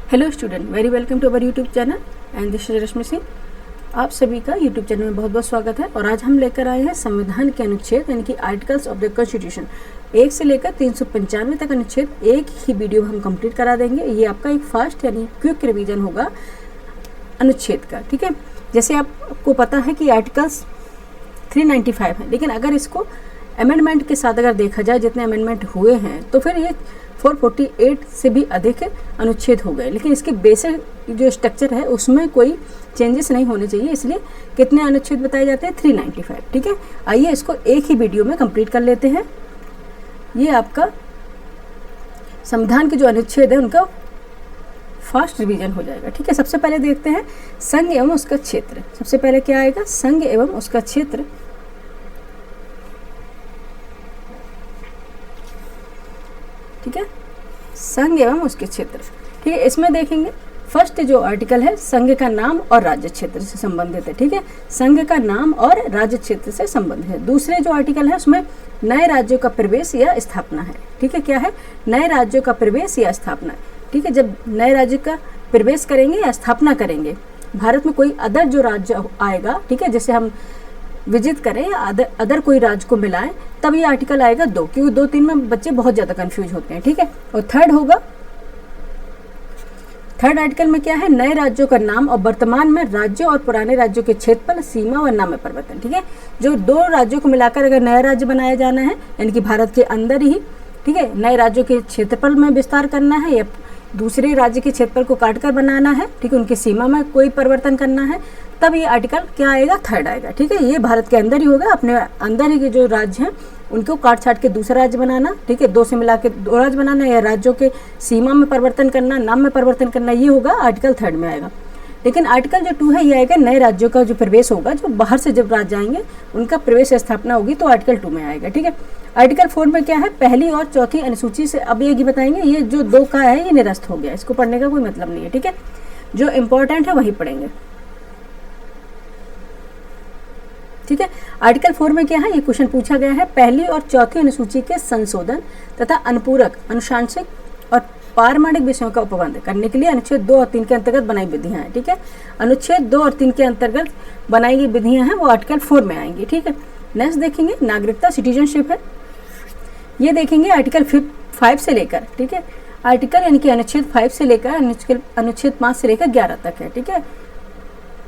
Hello student, very welcome to our YouTube channel and this is Rashmi Singh. आप सभी का YouTube channel में बहुत बहुत स्वागत है। और आज हम लेकर आए हैं संविधान के अनुच्छेद यानी कि आर्टिकल्स ऑफ द कॉन्स्टिट्यूशन 1 से लेकर 395 तक अनुच्छेद एक ही वीडियो में हम कंप्लीट करा देंगे। ये आपका एक फास्ट यानी क्विक रिवीजन होगा अनुच्छेद का, ठीक है। जैसे आपको पता है कि आर्टिकल्स 395 है, लेकिन अगर इसको अमेंडमेंट के साथ अगर देखा जाए जितने अमेंडमेंट हुए हैं तो फिर ये 448 से भी अधिक अनुच्छेद हो गए, लेकिन इसके बेसिक जो स्ट्रक्चर है उसमें कोई चेंजेस नहीं होने चाहिए। इसलिए कितने अनुच्छेद बताए जाते हैं? 395, ठीक है। आइए इसको एक ही वीडियो में कंप्लीट कर लेते हैं। ये आपका संविधान के जो अनुच्छेद है उनका फास्ट रिवीजन हो जाएगा, ठीक है। सबसे पहले देखते हैं संघ एवं उसका क्षेत्र। सबसे पहले क्या आएगा? संघ एवं उसका क्षेत्र। ठीक है, संघ एवं उसके क्षेत्र, ठीक है। इसमें देखेंगे फर्स्ट जो आर्टिकल है संघ का नाम और राज्य क्षेत्र से संबंधित है, ठीक है। संघ का नाम और राज्य क्षेत्र से संबंधित है। दूसरे जो आर्टिकल है उसमें नए राज्यों का प्रवेश या स्थापना है, ठीक है। क्या है? नए राज्यों का प्रवेश या स्थापना, ठीक है। जब नए राज्य का प्रवेश करेंगे या स्थापना करेंगे, भारत में कोई अदर जो राज्य आएगा, ठीक है, जैसे हम विजिट करें या अदर कोई राज्य को मिलाएं, तब ये आर्टिकल आएगा 2, क्योंकि 2-3 में बच्चे बहुत ज़्यादा कंफ्यूज होते हैं, ठीक है। और थर्ड आर्टिकल में क्या है? नए राज्यों का नाम और वर्तमान में राज्यों और पुराने राज्यों के क्षेत्रफल, सीमा व नाम में परिवर्तन, ठीक है। जो 2 राज्यों को मिलाकर अगर नया राज्य बनाया जाना है, यानी कि भारत के अंदर ही, ठीक है, नए राज्यों के क्षेत्रफल में विस्तार करना है या दूसरे राज्य के क्षेत्रफल को काटकर बनाना है, ठीक है, उनकी सीमा में कोई परिवर्तन करना है, तब ये आर्टिकल क्या आएगा? थर्ड आएगा, ठीक है। ये भारत के अंदर ही होगा, अपने अंदर ही के जो राज्य हैं उनको काट छाट के दूसरा राज्य बनाना, ठीक है, 2 से मिला के 2 राज्य बनाना या राज्यों के सीमा में परिवर्तन करना, नाम में परिवर्तन करना, ये होगा आर्टिकल 3 में आएगा। लेकिन आर्टिकल जो 2 है ये आएगा नए राज्यों का जो प्रवेश होगा, जो बाहर से जब राज्य आएंगे उनका प्रवेश स्थापना होगी, तो आर्टिकल 2 में आएगा, ठीक है। आर्टिकल 4 में क्या है? पहली और चौथी अनुसूची से, अब ये बताएंगे, ये जो 2 का है ये निरस्त हो गया, इसको पढ़ने का कोई मतलब नहीं है, ठीक है। जो इंपॉर्टेंट है वही पढ़ेंगे, ठीक है। आर्टिकल 4 में क्या है? ये क्वेश्चन पूछा गया है, पहली और चौथी अनुसूची के संशोधन तथा अनुपूरक, अनुशांसिक और पारमाणिक विषयों का उपबंध करने के लिए अनुच्छेद 2 और 3 के अंतर्गत बनाई विधियां हैं, ठीक है। अनुच्छेद 2 और 3 के अंतर्गत बनाई गई विधियां हैं वो आर्टिकल 4 में आएंगी, ठीक है। नेक्स्ट देखेंगे नागरिकता, सिटीजनशिप है। ये देखेंगे आर्टिकल 5 से लेकर, ठीक है, आर्टिकल यानी कि अनुच्छेद 5 से लेकर अनुच्छेद 5 से लेकर 11 तक है, ठीक है।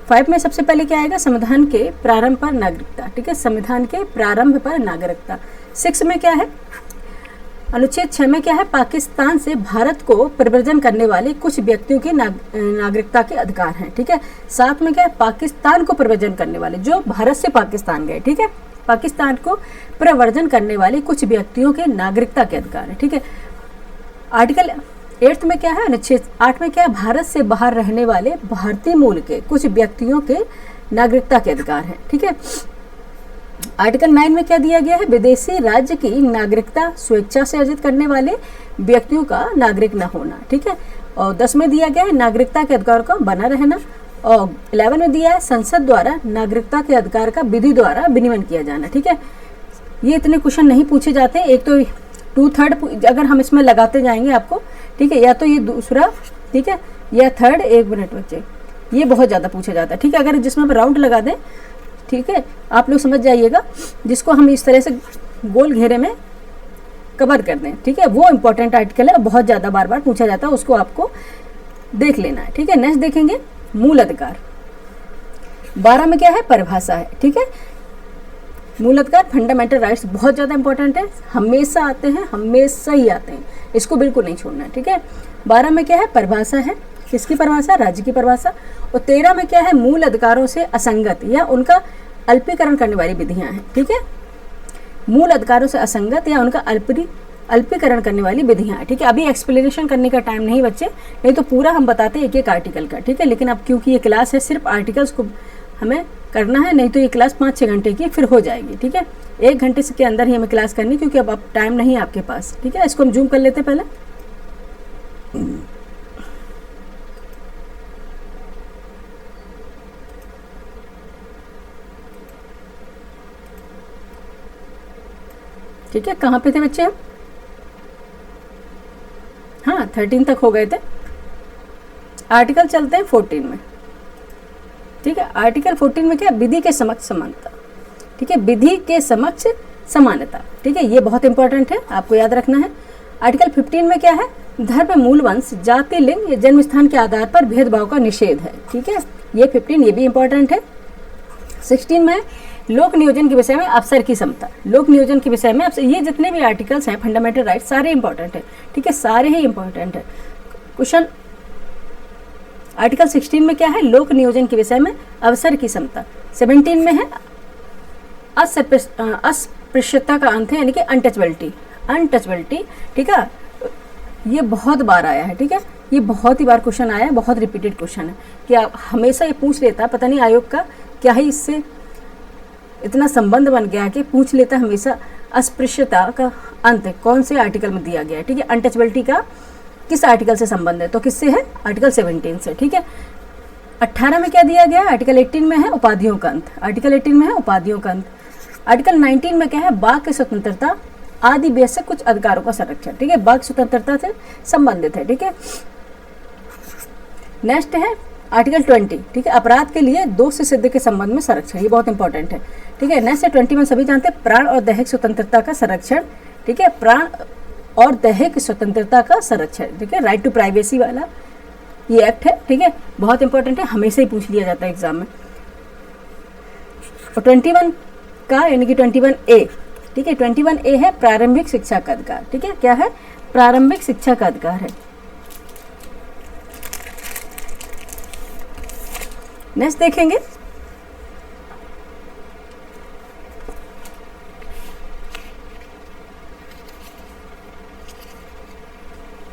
5 में सबसे पहले क्या आएगा? संविधान के प्रारंभ पर नागरिकता, ठीक है, संविधान के प्रारंभ पर नागरिकता। 6 में क्या है? अनुच्छेद 6 में क्या है? पाकिस्तान से भारत को प्रव्रजन करने वाले कुछ व्यक्तियों के नागरिकता के अधिकार हैं, ठीक है। 7 में क्या है? पाकिस्तान को प्रव्रजन करने वाले, जो भारत से पाकिस्तान गए, ठीक है, पाकिस्तान को प्रव्रजन करने वाले कुछ व्यक्तियों के नागरिकता के अधिकार है, ठीक है। आर्टिकल 8 में क्या है? अनुच्छेद 8 में क्या है? भारत से बाहर रहने वाले भारतीय मूल के कुछ व्यक्तियों के नागरिकता के अधिकार हैं, ठीक है। आर्टिकल 9 में क्या दिया गया है? विदेशी राज्य की नागरिकता स्वेच्छा से अर्जित करने वाले व्यक्तियों का नागरिक न होना, ठीक है। और 10 में दिया गया है नागरिकता के अधिकार का बना रहना। और 11 में दिया है संसद द्वारा नागरिकता के अधिकार का विधि द्वारा विनियमन किया जाना, ठीक है। ये इतने क्वेश्चन नहीं पूछे जाते, एक तो 2/3 अगर हम इसमें लगाते जाएंगे आपको, ठीक है, या तो ये दूसरा, ठीक है, या थर्ड, 1 मिनट बच्चे, ये बहुत ज़्यादा पूछा जाता है, ठीक है। अगर जिसमें राउंड लगा दें, ठीक है, आप लोग समझ जाइएगा, जिसको हम इस तरह से गोल घेरे में कवर कर दें, ठीक है, वो इंपॉर्टेंट आर्टिकल है, बहुत ज़्यादा बार बार पूछा जाता है, उसको आपको देख लेना है, ठीक है। नेक्स्ट देखेंगे मूल अधिकार। 12 में क्या है? परिभाषा है, ठीक है। मूल अधिकार, फंडामेंटल राइट्स बहुत ज़्यादा इंपॉर्टेंट है, हमेशा आते हैं, हमेशा ही आते हैं, इसको बिल्कुल नहीं छोड़ना है, ठीक है। 12 में क्या है? परिभाषा है, किसकी परिभाषा? राज्य की परिभाषा। और 13 में क्या है? मूल अधिकारों से असंगत या उनका अल्पीकरण करने वाली विधियां हैं, ठीक है। मूल अधिकारों से असंगत या उनका अल्पीकरण करने वाली विधियां हैं, ठीक है। अभी एक्सप्लेनेशन करने का टाइम नहीं बच्चे, नहीं तो पूरा हम बताते एक एक आर्टिकल का, ठीक है। लेकिन अब क्योंकि ये क्लास है, सिर्फ आर्टिकल्स को हमें करना है, नहीं तो ये क्लास 5-6 घंटे की फिर हो जाएगी, ठीक है। 1 घंटे के अंदर ही हमें क्लास करनी, क्योंकि अब टाइम नहीं है आपके पास, ठीक है। इसको हम जूम कर लेते पहले। ठीक है, कहाँ पे थे बच्चे हम? हाँ, 13 तक हो गए थे। आर्टिकल चलते हैं 14 में। ठीक है, आर्टिकल 14 में क्या, विधि के समक्ष समानता। ठीक है, विधि के समक्ष समानता। ठीक है, ये बहुत इंपॉर्टेंट है, आपको याद रखना है। आर्टिकल 15 में क्या है, धर्म, मूल वंश, जाति, लिंग या जन्म स्थान के आधार पर भेदभाव का निषेध है। ठीक है, ये 15 ये भी इंपॉर्टेंट है। 16 में लोक नियोजन के विषय में अफसर की समता। लोक नियोजन के विषय में अफसर, ये जितने भी आर्टिकल्स हैं फंडामेंटल राइट सारे इंपॉर्टेंट है। ठीक है, सारे ही इंपॉर्टेंट है। क्वेश्चन आर्टिकल 16 में क्या है, लोक नियोजन के विषय में अवसर की समता। 17 में है अस्पृश्यता का अंत है, यानी कि अनटचबिलिटी। अनटचबिलिटी, ठीक है, ये बहुत बार आया है। ठीक है, ये बहुत ही बार क्वेश्चन आया है, बहुत रिपीटेड क्वेश्चन है कि आप हमेशा ये पूछ लेता, पता नहीं आयोग का क्या ही इससे इतना संबंध बन गया कि पूछ लेता हमेशा अस्पृश्यता का अंत कौन से आर्टिकल में दिया गया है। ठीक है, अनटचबिलिटी का किस आर्टिकल से संबंध है, तो किससे है, आर्टिकल 17 से। ठीक है, 18 में क्या दिया गया है, आर्टिकल 18 में है उपाधियों का अंत। आर्टिकल 18 में है उपाधियों का अंत। आर्टिकल 19 में क्या है, वाक की स्वतंत्रता आदि बेसिक कुछ अधिकारों का संरक्षण। ठीक है, वाक स्वतंत्रता से संबंधित है। ठीक है, नेक्स्ट है आर्टिकल 20। ठीक है, अपराध के लिए दोष से सिद्ध के संबंध में संरक्षण, ये बहुत इंपॉर्टेंट है। ठीक है, नेक्स्ट है 21 सभी जानते हैं, प्राण और दैहिक स्वतंत्रता का संरक्षण। ठीक है, प्राण और दैहिक स्वतंत्रता का संरक्षण। ठीक है, राइट टू प्राइवेसी वाला ये एक्ट है। ठीक है, बहुत इंपॉर्टेंट है, हमेशा ही पूछ लिया जाता है एग्जाम में। और 21 का यानी कि 21A। ठीक है, 21A है प्रारंभिक शिक्षा का अधिकार। ठीक है, क्या है, प्रारंभिक शिक्षा का अधिकार है। नेक्स्ट देखेंगे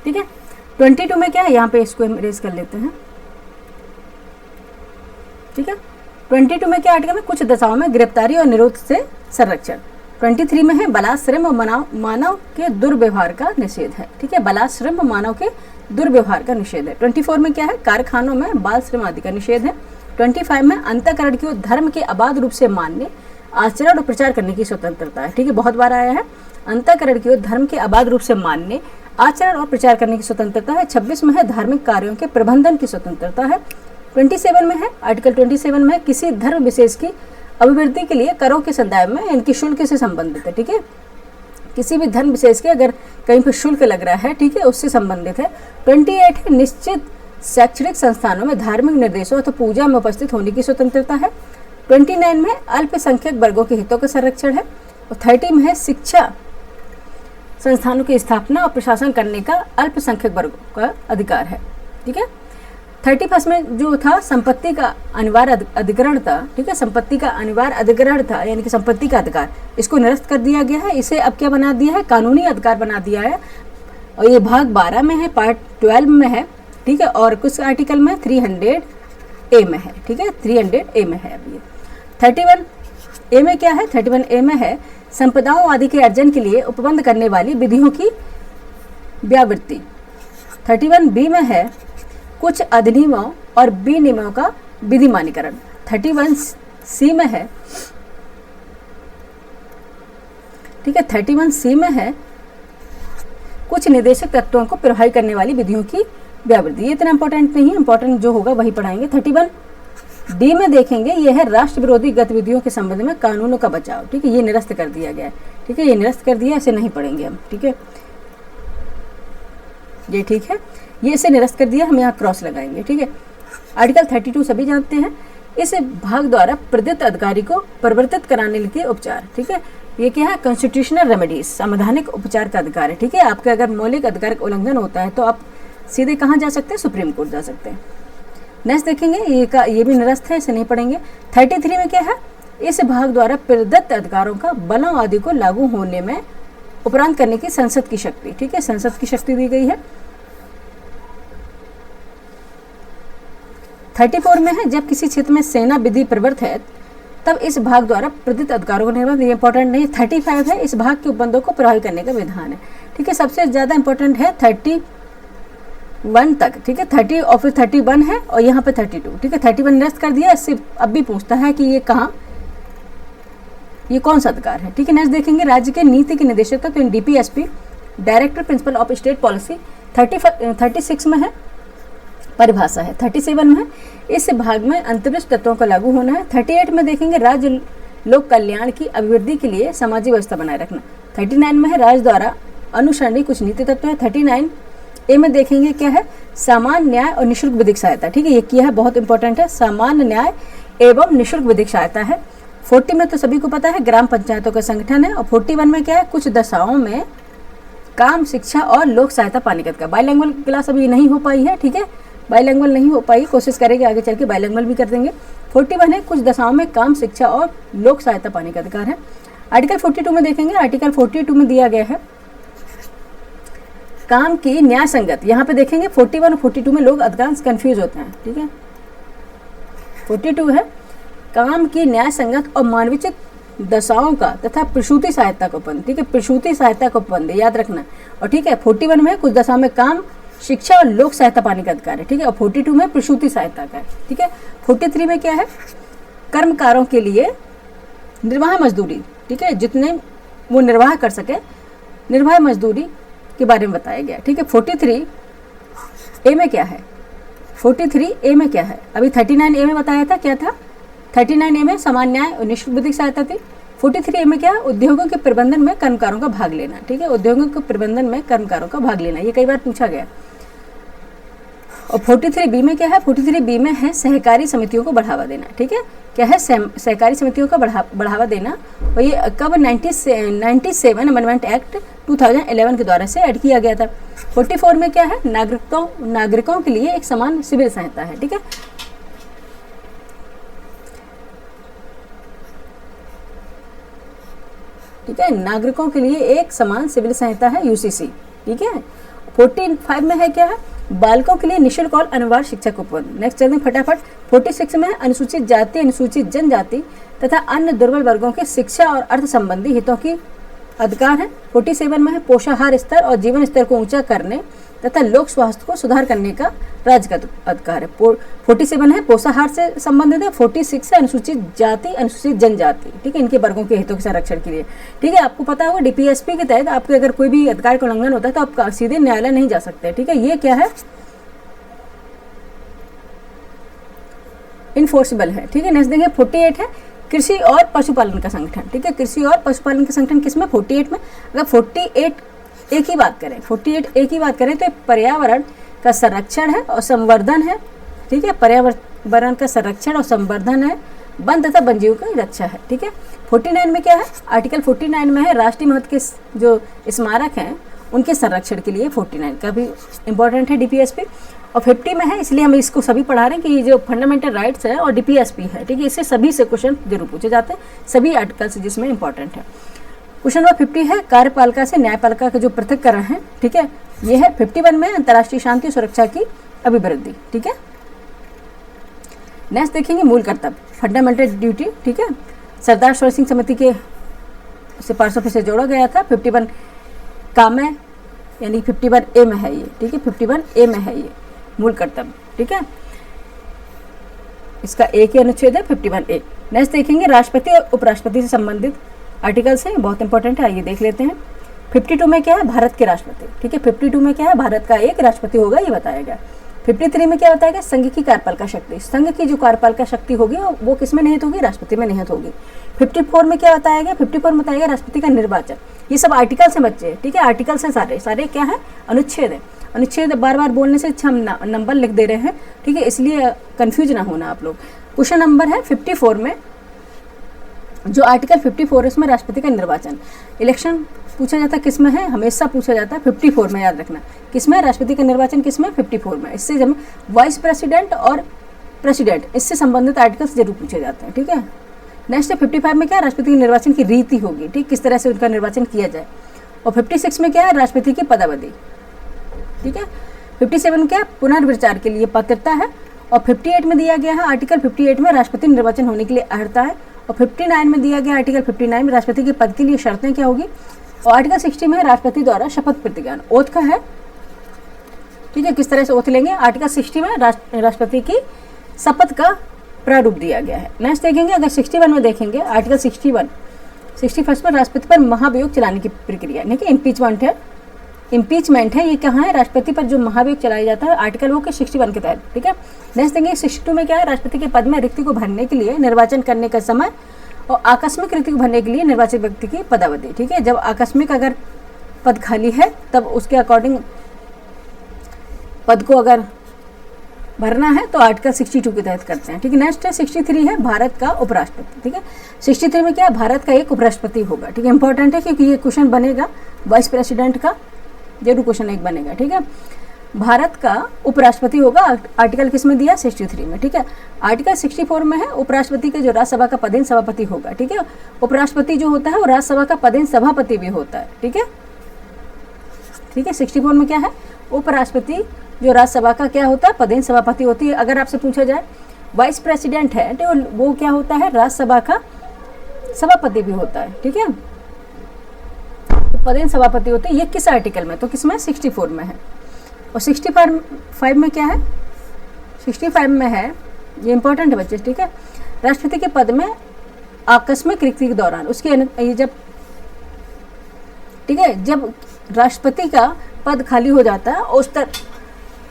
ठीक है, 22 में क्या है, यहाँ पे इसको हम इरेज कर लेते हैं। ठीक है, 22 में क्या आर्टिकल में, कुछ दशाओं में गिरफ्तारी और निरोध से संरक्षण। 23 में है बलात्श्रम और मानव के दुर्व्यवहार का निषेध है। ठीक है, बलात्श्रम और मानव के दुर्व्यवहार का निषेध है। 24 में क्या है, कारखानों में बाल श्रम आदि का निषेध है। 25 में अंतःकरण की धर्म के अबाध रूप से मानने, आचरण और प्रचार करने की स्वतंत्रता है। ठीक है, बहुत बार आया है, अंतःकरण की धर्म के अबाध रूप से मानने, आचरण और प्रचार करने की स्वतंत्रता है। 26 में है धार्मिक कार्यों के प्रबंधन की स्वतंत्रता है। 27 में है, आर्टिकल 27 में किसी धर्म विशेष की अभिवृद्धि के लिए करों के संदाय में इनकी शुल्क से संबंधित है। ठीक है, किसी भी धर्म विशेष के अगर कहीं पर शुल्क लग रहा है, ठीक है, उससे संबंधित है। 28 है निश्चित शैक्षणिक संस्थानों में धार्मिक निर्देशों तो पूजा में उपस्थित होने की स्वतंत्रता है। 29 में अल्पसंख्यक वर्गों के हितों का संरक्षण है। और 30 में है शिक्षा संस्थानों की स्थापना और प्रशासन करने का अल्पसंख्यक वर्गों का अधिकार है। ठीक है, 31 में जो था संपत्ति का अनिवार्य अधिग्रहण था। ठीक है, संपत्ति का अनिवार्य अधिग्रहण था, यानी कि संपत्ति का अधिकार, इसको निरस्त कर दिया गया है। इसे अब क्या बना दिया है, कानूनी अधिकार बना दिया है। और ये भाग 12 में है, पार्ट 12 में है। ठीक है, और कुछ आर्टिकल में 300A में है। ठीक है, 300A में है। अब ये 31A में क्या है, 31A में है संपदाओं आदि के अर्जन के लिए उपबंध करने वाली विधियों की व्यावृत्ति। 31B में है कुछ अधिनियमों और विनियमों का विधि मान्यकरण। 31C में है, ठीक है, 31C में है कुछ निर्देशक तत्वों को प्रभावित करने वाली विधियों की व्यावृत्ति। ये इतना इंपॉर्टेंट नहीं है, इंपॉर्टेंट जो होगा वही पढ़ाएंगे। 31D में देखेंगे, ये है राष्ट्र विरोधी गतिविधियों के संबंध में कानूनों का बचाव। ठीक है, ये निरस्त कर दिया गया है। ठीक है, ये निरस्त कर दिया, इसे नहीं पढ़ेंगे हम। ठीक है, ये ठीक है, ये इसे निरस्त कर दिया, हम यहाँ क्रॉस लगाएंगे। ठीक है, आर्टिकल 32 सभी जानते हैं, इस भाग द्वारा प्रदत्त अधिकारी को परिवर्तित कराने के उपचार। ठीक है, ये क्या है, कॉन्स्टिट्यूशनल रेमेडीज, संवैधानिक उपचार का अधिकार है। ठीक है, आपके अगर मौलिक अधिकार का उल्लंघन होता है तो आप सीधे कहाँ जा सकते हैं, सुप्रीम कोर्ट जा सकते हैं। नेक्स्ट देखेंगे, ये भी निरस्त है, इसे नहीं पढ़ेंगे। 33 में क्या है, इस भाग द्वारा प्रदत्त अधिकारों का बलों आदि को लागू होने में उपरांत करने की संसद की शक्ति। ठीक है, संसद की शक्ति दी गई है। 34 में है, जब किसी क्षेत्र में सेना विधि प्रवृत्त है तब इस भाग द्वारा प्रदत्त अधिकारों को निर्बंध, ये इंपॉर्टेंट नहीं। 35 है, इस भाग के उपबंधों को प्रभावित करने का विधान है। ठीक है, सबसे ज़्यादा इंपॉर्टेंट है 31 तक। ठीक है, 30 और फिर 31 है, और यहाँ पे 32। ठीक है, 31 निरस्त कर दिया। इससे अब भी पूछता है कि ये कहाँ, ये कौन सा अधिकार है। ठीक है, नेक्स्ट देखेंगे राज्य के नीति के निदेशक तो DPSP, director principle of state policy. 36 में है परिभाषा है। 37 में है इस भाग में अंतरिक्ष तत्वों का लागू होना है। 38 में देखेंगे राज्य लोक कल्याण की अभिवृद्धि के लिए सामाजिक व्यवस्था बनाए रखना। 39 में है राज्य द्वारा अनुसरणीय कुछ नीति तत्व है। 39 ए में देखेंगे क्या है, सामान्य न्याय और निःशुल्क विधिक सहायता। ठीक है, ये किया है, बहुत इंपॉर्टेंट है, सामान्य न्याय एवं निःशुल्क विधिक सहायता है। 40 में तो सभी को पता है ग्राम पंचायतों का संगठन है। और 41 में क्या है, कुछ दशाओं में काम, शिक्षा और लोक सहायता पानीपत का। बाइलैंग्वेल क्लास अभी नहीं हो पाई है, ठीक है, बाइलैंग्वेल नहीं हो पाई, कोशिश करेंगे आगे चल के बाइलैंग्वेल भी कर देंगे। 41 है कुछ दशाओं में काम, शिक्षा और लोक सहायता पाने का अधिकार है। आर्टिकल 42 में देखेंगे, आर्टिकल 42 में दिया गया है काम की न्याय संगत। यहाँ पे देखेंगे 41 और 42 में लोग अधिकांश कंफ्यूज होते हैं। ठीक है, 42 है काम की न्याय संगत और मानवीचित दशाओं का तथा प्रसूति सहायता का उपबंध। ठीक है, प्रसूति सहायता का उपबंध याद रखना। और ठीक है, 41 में कुछ दशाओं में काम, शिक्षा और लोक सहायता पाने का अधिकार है। ठीक है, और 42 में प्रसूति सहायता का है। ठीक है, 43 में क्या है, कर्मकारों के लिए निर्वाह मजदूरी। ठीक है, जितने वो निर्वाह कर सके, निर्वाह मजदूरी के बारे में बताया गया। ठीक है, 43 ए में क्या है, 43 ए में क्या है, अभी 39 ए में बताया था क्या था, 39 ए में सामान्य न्याय और निःशुल्क विधिक सहायता थी। 43 ए में क्या है, उद्योगों के प्रबंधन में कर्मकारों का भाग लेना। ठीक है, उद्योगों के प्रबंधन में कर्मकारों का भाग लेना, ये कई बार पूछा गया। और 43 बी में क्या है, 43 बी में है सहकारी समितियों को बढ़ावा देना। ठीक है, क्या है, सहकारी समितियों का बढ़ावा देना। और ये कब 97 अमेंडमेंट एक्ट 2011 के द्वारा से ऐड किया गया था। 44 में क्या है, नागरिकों के लिए एक समान सिविल सहायता है। ठीक है, ठीक है, नागरिकों के लिए एक समान सिविल सहायता है, यूसीसी। ठीक है, 45 में है क्या है, बालकों के लिए निःशुल्क और अनिवार्य शिक्षा का उपबंध। नेक्स्ट चलते हैं फटाफट। 46 में अनुसूचित जाति, अनुसूचित जनजाति तथा अन्य दुर्बल वर्गों के शिक्षा और अर्थ संबंधी हितों की अधिकार है। 47 में है पोषाहार स्तर और जीवन स्तर को ऊंचा करने तथा लोक स्वास्थ्य को सुधार करने का राज्य का अधिकार है। 47 है पोषाहार से संबंधित है। 46 है अनुसूचित जाति, अनुसूचित जनजाति। ठीक है, इनके वर्गों के हितों के संरक्षण के लिए। ठीक है, आपको पता होगा डीपीएसपी के तहत आपके अगर कोई भी अधिकार का उल्लंघन होता है तो आप सीधे न्यायालय नहीं जा सकते। ठीक है, ये क्या है, इनफोर्सेबल है। ठीक है, नेक्स्ट देखेंगे 48 है कृषि और पशुपालन का संगठन। ठीक है, कृषि और पशुपालन का संगठन किसमें, 48 में। अगर 48 ए की बात करें, 48 ए की बात करें तो पर्यावरण का संरक्षण है और संवर्धन है। ठीक है, पर्यावरण का संरक्षण और संवर्धन है, वन तथा वन्यजीव की रक्षा है। ठीक है, 49 में क्या है, आर्टिकल 49 में है राष्ट्रीय महत्व के जो स्मारक हैं उनके संरक्षण के लिए 49 का भी इंपॉर्टेंट है डीपीएसपी। और 50 में है, इसलिए हम इसको सभी पढ़ा रहे हैं कि ये जो फंडामेंटल राइट्स है और डीपीएसपी है। ठीक है, इससे सभी से क्वेश्चन जरूर पूछे जाते हैं, सभी आर्टिकल्स जिसमें इंपॉर्टेंट है। क्वेश्चन नंबर 50 है कार्यपालिका से न्यायपालिका का जो पृथक्करण है। ठीक है, ये है 51 में अंतर्राष्ट्रीय शांति और सुरक्षा की अभिवृद्धि। ठीक है, नेक्स्ट देखेंगे मूल कर्तव्य, फंडामेंटल ड्यूटी। ठीक है, सरदार सरोवर सिंह समिति के सिफारिशों से जोड़ा गया था। 51 का में यानी 51 ए में है ये। ठीक है, 51 ए में है ये मूल कर्तव्य। ठीक है, इसका एक ही अनुच्छेद है 51 ए। नेक्स्ट देखेंगे राष्ट्रपति और उपराष्ट्रपति से संबंधित आर्टिकल्स हैं, बहुत इंपॉर्टेंट है, आइए देख लेते हैं। 52 में क्या है, भारत के राष्ट्रपति। ठीक है, 52 में क्या है, भारत का एक राष्ट्रपति होगा, ये बताया गया। 53 में क्या बताया गया, संघ की कार्यपालिका शक्ति। संघ की जो कार्यपालिका शक्ति होगी वो किसमें निहित होगी, राष्ट्रपति में निहित होगी। 54 में क्या बताया गया, 54 में बताया गया राष्ट्रपति का निर्वाचन। ये सब आर्टिकल से बच्चे। ठीक है, आर्टिकल से सारे क्या है, अनुच्छेद है। अनुच्छेद बार बार बोलने से अच्छा हम नंबर लिख दे रहे हैं। ठीक है, इसलिए कंफ्यूज ना होना आप लोग। क्वेश्चन नंबर है 54 में, जो आर्टिकल 54 है इसमें राष्ट्रपति का निर्वाचन, इलेक्शन पूछा जाता है किसमें है, हमेशा पूछा जाता है 54 में, याद रखना किसमें, राष्ट्रपति का निर्वाचन किसमें, 54 में। इससे जब वाइस प्रेसिडेंट और प्रेसिडेंट इससे संबंधित आर्टिकल्स जरूर पूछे जाते हैं। ठीक है, नेक्स्ट है 55 में क्या, राष्ट्रपति के निर्वाचन की रीति होगी। ठीक, किस तरह से उनका निर्वाचन किया जाए। और 56 में क्या है, राष्ट्रपति की पदावधि। ठीक है, 57 में क्या, पुनर्विचार के लिए पात्रता है। और 58 में दिया गया है, आर्टिकल 58 में राष्ट्रपति निर्वाचन होने के लिए अर्हता है। और 59 में दिया गया, आर्टिकल 59 में राष्ट्रपति के पद के लिए शर्तें क्या होगी। और आर्टिकल 60 में राष्ट्रपति द्वारा शपथ प्रतिज्ञान, ओथ का है। ठीक है, किस तरह से ओथ लेंगे। आर्टिकल 60 में राष्ट्रपति की शपथ का प्रारूप दिया गया है। नेक्स्ट देखेंगे, अगर 61 में देखेंगे, आर्टिकल 61 में राष्ट्रपति पर महाभियोग चलाने की प्रक्रिया, यानी कि इम्पीचमेंट है। इम्पीचमेंट है, ये कहाँ है, राष्ट्रपति पर जो महाभियोग चलाया जाता है, आर्टिकल वो के 61 के तहत। ठीक है, नेक्स्ट देंगे 62 में क्या है, राष्ट्रपति के पद में रिक्ति को भरने के लिए निर्वाचन करने का समय और आकस्मिक रिक्ति को भरने के लिए निर्वाचित व्यक्ति की पदावधि। ठीक है, जब आकस्मिक अगर पद खाली है तब उसके अकॉर्डिंग पद को अगर भरना है तो आर्टिकल 62 के तहत करते हैं। ठीक है, नेक्स्ट है 63 है भारत का उपराष्ट्रपति। ठीक है, 63 में क्या है, भारत का एक उपराष्ट्रपति होगा। ठीक है, इंपॉर्टेंट है क्योंकि ये क्वेश्चन बनेगा, वाइस प्रेसिडेंट का जरूर क्वेश्चन एक बनेगा। ठीक है, भारत का उपराष्ट्रपति होगा, आर्टिकल किस में दिया, 63 में। ठीक है, आर्टिकल 64 में है उपराष्ट्रपति के जो राज्यसभा का पदेन सभापति होगा। ठीक है, उपराष्ट्रपति जो होता है वो राज्यसभा का पदेन सभापति भी होता है। ठीक है, ठीक है, 64 में क्या है, उपराष्ट्रपति जो राज्यसभा का क्या होता है, पदेन सभापति होती है। अगर आपसे पूछा जाए वाइस प्रेसिडेंट है तो वो क्या होता है, राज्यसभा का सभापति भी होता है। ठीक है, तो पदेन सभापति होते हैं। ये किस आर्टिकल में, तो किसमें, 64 में है। और 65 में क्या है, 65 में है, ये इंपॉर्टेंट है बच्चे। ठीक है, राष्ट्रपति के पद में आकस्मिक रिक्ति के दौरान उसके ये जब, ठीक है, जब राष्ट्रपति का पद खाली हो जाता है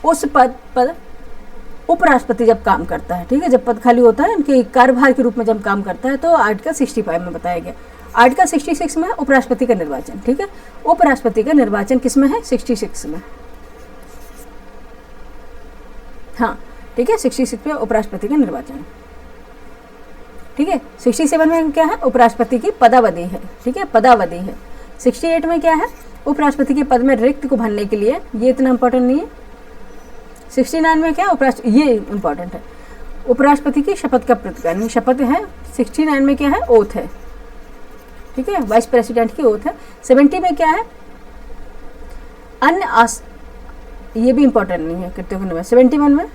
उस पद पर उपराष्ट्रपति जब काम करता है। ठीक है, जब पद खाली होता है उनके कार्यभार के रूप में जब काम करता है तो आर्टिकल 65 में बताया गया। आर्टिकल 66 में उपराष्ट्रपति का निर्वाचन। ठीक है, उपराष्ट्रपति का निर्वाचन किस में है, 66 में। हाँ, ठीक है, 66 में उपराष्ट्रपति का निर्वाचन। ठीक है, 67 में क्या है, उपराष्ट्रपति की पदावधि है। ठीक है, पदावधि है। 68 में क्या है, उपराष्ट्रपति के पद में रिक्त को भरने के लिए, ये इतना इंपॉर्टेंट नहीं है। 69 में क्या, ये इंपॉर्टेंट है, उपराष्ट्रपति की शपथ का प्रतिज्ञा, शपथ है। 69 में क्या है, ओथ है। ठीक है, वाइस प्रेसिडेंट की ओथ है। 70 में क्या है, अन्य ये भी इंपॉर्टेंट नहीं है, कृत्यों के 71 में।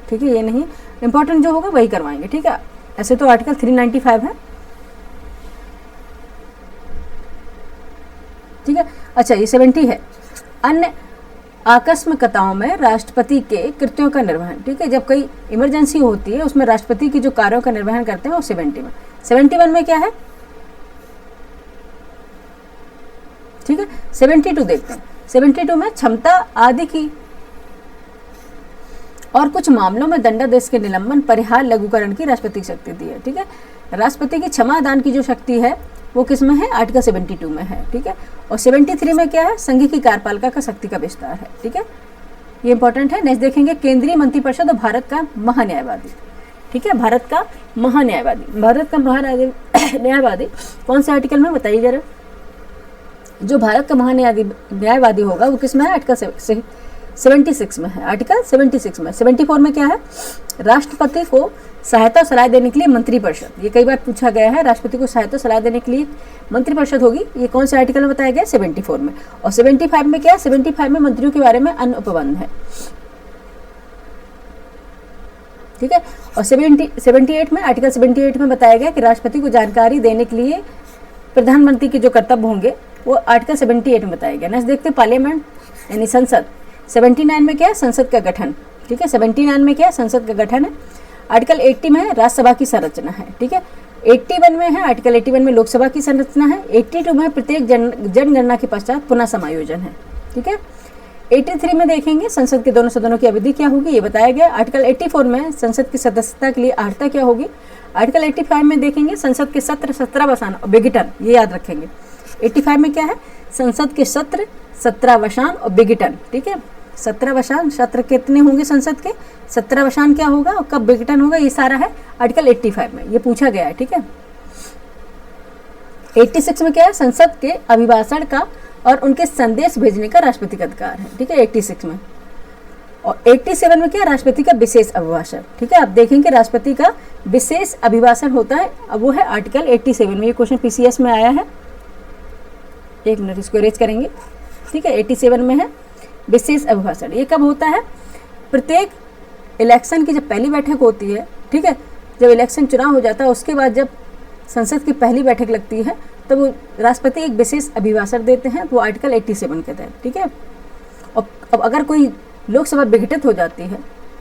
ठीक है, ये नहीं इंपॉर्टेंट, जो होगा वही करवाएंगे। ठीक है, ऐसे तो आर्टिकल 395 है। ठीक है, अच्छा ये 70 है, अन्य आकस्मिकताओं में राष्ट्रपति के कृत्यों का निर्वहन। ठीक है, जब कोई इमरजेंसी होती है उसमें राष्ट्रपति की जो कार्यों का निर्वहन करते हैं वो 70 में। 71 में क्या है, ठीक है, 72 देखते हैं। 72 में क्षमता आदि की और कुछ मामलों में दंडादेश के निलंबन, परिहार, लघुकरण की राष्ट्रपति की शक्ति दी है। ठीक है, राष्ट्रपति की क्षमा दान की जो शक्ति है वो किस में है, आर्टिकल 72 में है। ठीक है, और 73 में क्या है, संघ की कार्यपालिका का शक्ति का विस्तार है। ठीक है, ये इंपॉर्टेंट है। नेक्स्ट देखेंगे केंद्रीय मंत्रिपरिषद और भारत का महान्यायवादी। ठीक है, भारत का महान्यायवादी, भारत का महान्यायवादी कौन से आर्टिकल में बताइए जरा। जो भारत का महान्यायवादी होगा वो किस में है, आर्टिकल 76 में है। आर्टिकल 76 में। 74 में क्या है, राष्ट्रपति को सहायता और सलाह देने के लिए मंत्रिपरिषद। ये कई बार पूछा गया है, राष्ट्रपति को सहायता और सलाह देने के लिए मंत्रिपरिषद होगी। ये कौन से आर्टिकल में बताया गया, 74 में। और 75 में क्या है, 75 में मंत्रियों के बारे में अन्य उपबंध है। ठीक है, और 78 में, आर्टिकल 78 में बताया गया कि राष्ट्रपति को जानकारी देने के लिए प्रधानमंत्री के जो कर्तव्य होंगे वो आर्टिकल 78 में बताया गया। नेक्स्ट देखते हैं पार्लियामेंट यानी संसद। 79 में क्या है, संसद का गठन। ठीक है, 79 में क्या है, संसद का गठन है। आर्टिकल 80 में है, राज्यसभा की संरचना है। ठीक है, 81 में है, आर्टिकल 81 में लोकसभा की संरचना है। 82 में प्रत्येक जनगणना के पश्चात पुनः समायोजन है। ठीक है, 83 में देखेंगे संसद के दोनों सदनों की अवधि क्या होगी, ये बताया गया। आर्टिकल 84 में संसद की सदस्यता के लिए अर्हता क्या होगी। आर्टिकल 85 में देखेंगे संसद के सत्र 17वां और विघटन, ये याद रखेंगे। 85 में क्या है, संसद के सत्र 17वां और विघटन। ठीक है, 17वां सत्र कितने होंगे संसद के, 17वां क्या होगा और कब विघटन होगा, ये सारा है आर्टिकल 85 में, ये पूछा गया है। ठीक है, 86 में क्या है, संसद के अभिभाषण का और उनके संदेश भेजने का राष्ट्रपति का अधिकार है। ठीक है, 86 में। और 87 में क्या, राष्ट्रपति का विशेष अभिभाषण। ठीक है, आप देखेंगे राष्ट्रपति का विशेष अभिभाषण होता है, अब वो है आर्टिकल 87 में। ये क्वेश्चन पीसीएस में आया है, एक मिनट इसको रेज करेंगे। ठीक है, 87 में है विशेष अभिभाषण। ये कब होता है, प्रत्येक इलेक्शन की जब पहली बैठक होती है। ठीक है, जब इलेक्शन चुनाव हो जाता है उसके बाद जब संसद की पहली बैठक लगती है तो वो राष्ट्रपति एक विशेष अभिभाषण देते हैं, वो आर्टिकल 87 के तहत। ठीक है, और अब अगर कोई लोकसभा विघटित हो जाती है,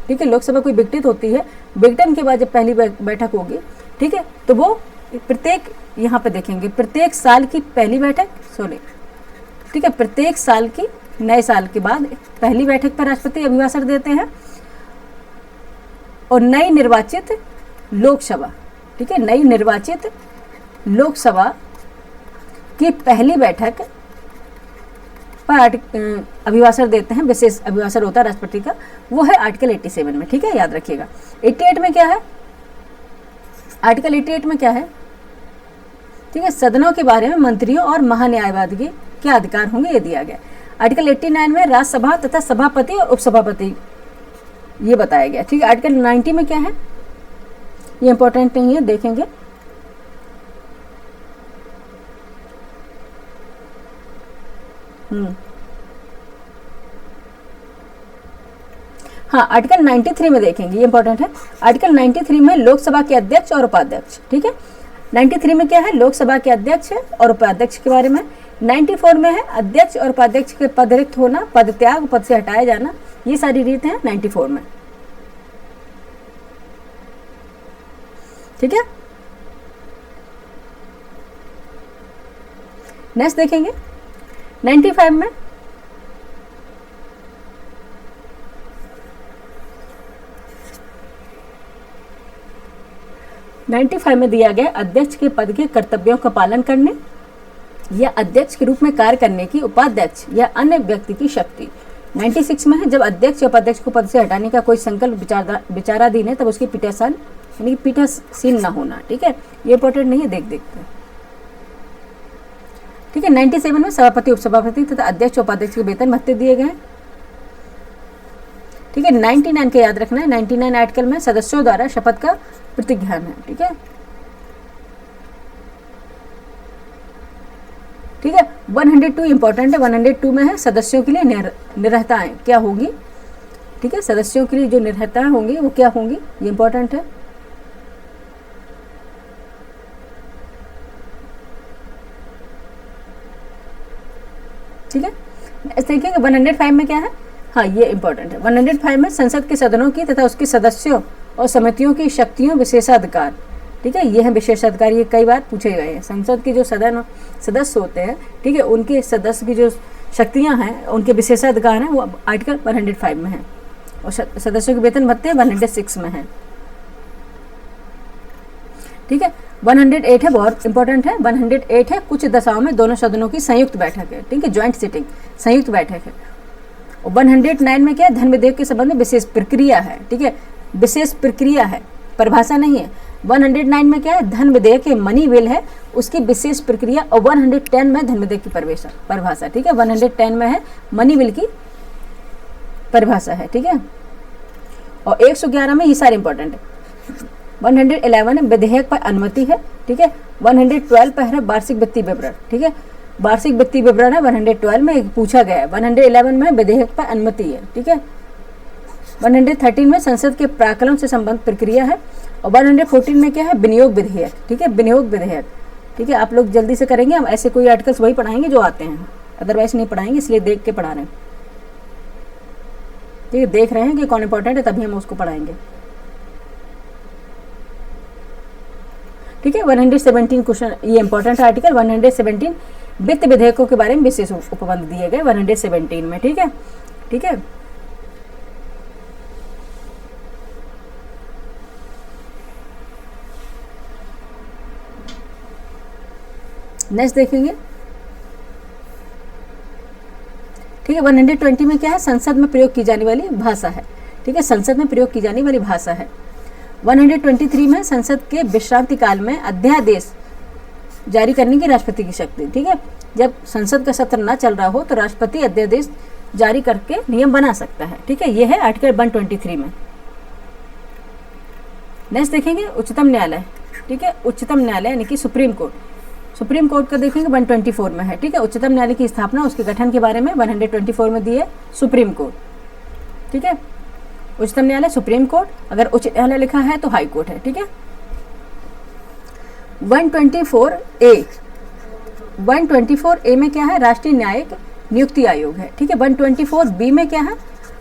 ठीक है, लोकसभा कोई विघटित होती है, विघटन के बाद जब पहली बैठक होगी, ठीक है, तो वो प्रत्येक, यहाँ पे देखेंगे प्रत्येक साल की पहली बैठक, ठीक है, प्रत्येक साल की नए साल के बाद पहली बैठक पर राष्ट्रपति अभिभाषण देते हैं। और नई निर्वाचित लोकसभा, ठीक है, नई निर्वाचित लोकसभा की पहली बैठक पर अभिभाषण देते हैं, विशेष अभिभाषण होता है राष्ट्रपति का, वो है आर्टिकल 87 में। ठीक है, याद रखिएगा। 88 में क्या है, आर्टिकल 88 में क्या है, ठीक है, सदनों के बारे में मंत्रियों और महान्यायवादी के क्या अधिकार होंगे, ये दिया गया। आर्टिकल 89 में राज्यसभा तथा सभापति और उपसभापति ये बताया गया। ठीक है, आर्टिकल 90 में क्या है, ये इंपॉर्टेंट नहीं है, देखेंगे। हाँ, आर्टिकल 93 में देखेंगे, ये इंपॉर्टेंट है। आर्टिकल 93 में लोकसभा के अध्यक्ष और उपाध्यक्ष। ठीक है, 93 में क्या है, लोकसभा के अध्यक्ष और उपाध्यक्ष के बारे में। 94 में है अध्यक्ष और उपाध्यक्ष के पद रिक्त होना, पद त्याग, पद से हटाया जाना, ये सारी रीत है 94 में। ठीक है, नेक्स्ट देखेंगे 95 में। दिया गया अध्यक्ष के पद के कर्तव्यों का पालन करने या अध्यक्ष के रूप में कार्य करने की उपाध्यक्ष या अन्य व्यक्ति की शक्ति। 96 में है जब अध्यक्ष या उपाध्यक्ष को पद से हटाने का कोई संकल्प विचाराधीन है तब उसकी पीठासन यानी पीठासीन न होना। ठीक है, ये इंपॉर्टेंट नहीं है, देखते हैं। ठीक है, 97 में सभापति, उपसभापति तथा अध्यक्ष और उपाध्यक्ष के वेतन भत्ते दिए गए। ठीक है, 99 का याद रखना है। 99 आर्टिकल में सदस्यों द्वारा शपथ का प्रतिज्ञान है। ठीक है, ठीक है, 102 इंपॉर्टेंट है। 102 में है सदस्यों के लिए निर्हताएं क्या होगी। ठीक है, सदस्यों के लिए जो निर्हताएं होंगी वो क्या होंगी, ये इंपॉर्टेंट है। ठीक है, देखिए 105 में क्या है, हाँ ये इंपॉर्टेंट है। 105 में संसद के सदनों की तथा उसके सदस्यों और समितियों की शक्तियों, विशेषाधिकार। ठीक है, ये है विशेषाधिकार, ये कई बार पूछे गए हैं। संसद के जो सदस्य होते हैं, ठीक है, उनके सदस्य की जो शक्तियां हैं, उनके विशेषाधिकार हैं, वो आर्टिकल 105 में है। और सदस्यों के वेतन भत्ते 106 में है। ठीक है, 108 है, बहुत इंपॉर्टेंट है। 108 है कुछ दशाओं में दोनों सदनों की संयुक्त बैठक है। ठीक है, ज्वाइंट सिटिंग, संयुक्त बैठक है। और 109 में क्या है, धन विधेयक के संबंध में विशेष प्रक्रिया है। ठीक है, विशेष प्रक्रिया है, परिभाषा नहीं है। 109 में क्या है, धन विधेयक के मनी बिल है, उसकी विशेष प्रक्रिया। और 110 में धन विधेयक की परिभाषा। ठीक है, 110 में है मनी बिल की परिभाषा है। ठीक है, और 111 में ये सारे इंपॉर्टेंट है। 111 विधेयक पर अनुमति है। ठीक है, 112 पर है वार्षिक वित्तीय विवरण। ठीक है, वार्षिक वित्तीय विवरण है 112 में पूछा गया है। 111 में विधेयक पर अनुमति है। ठीक है, 113 में संसद के प्राक्कलन से संबंधित प्रक्रिया है। और 114 में क्या है, विनियोग विधेयक। ठीक है, विनियोग विधेयक। ठीक है, आप लोग जल्दी से करेंगे, हम ऐसे कोई आर्टिकल्स वही पढ़ाएंगे जो आते हैं, अदरवाइज नहीं पढ़ाएंगे, इसलिए देख के पढ़ा रहे हैं। ठीक है, देख रहे हैं कि कौन इंपॉर्टेंट है तभी हम उसको पढ़ाएंगे। ठीक है, 117 क्वेश्चन, ये इंपॉर्टेंट है आर्टिकल 117। वित्त विधेयकों के बारे में विशेष उपबंध दिए गए 117 में। ठीक है, ठीक है, नेक्स्ट देखेंगे। ठीक है, 120 में क्या है, संसद में प्रयोग की जाने वाली भाषा है। ठीक है, संसद में प्रयोग की जाने वाली भाषा है। 123 में संसद के विश्रांति काल में अध्यादेश जारी करने की राष्ट्रपति की शक्ति। ठीक है, जब संसद का सत्र ना चल रहा हो तो राष्ट्रपति अध्यादेश जारी करके नियम बना सकता है। ठीक है, ये है आर्टिकल 123 में। नेक्स्ट देखेंगे उच्चतम न्यायालय। ठीक है, उच्चतम न्यायालय यानी कि सुप्रीम कोर्ट। सुप्रीम कोर्ट का देखेंगे 124 में है। ठीक है, उच्चतम न्यायालय की स्थापना, उसके गठन के बारे में 124 में दिए सुप्रीम कोर्ट। ठीक है, उच्चतम न्यायालय सुप्रीम कोर्ट, अगर उच्च न्यायालय लिखा है तो हाई कोर्ट है। ठीक है, 124A में क्या है, राष्ट्रीय न्यायिक नियुक्ति आयोग है। ठीक है, 124B में क्या है,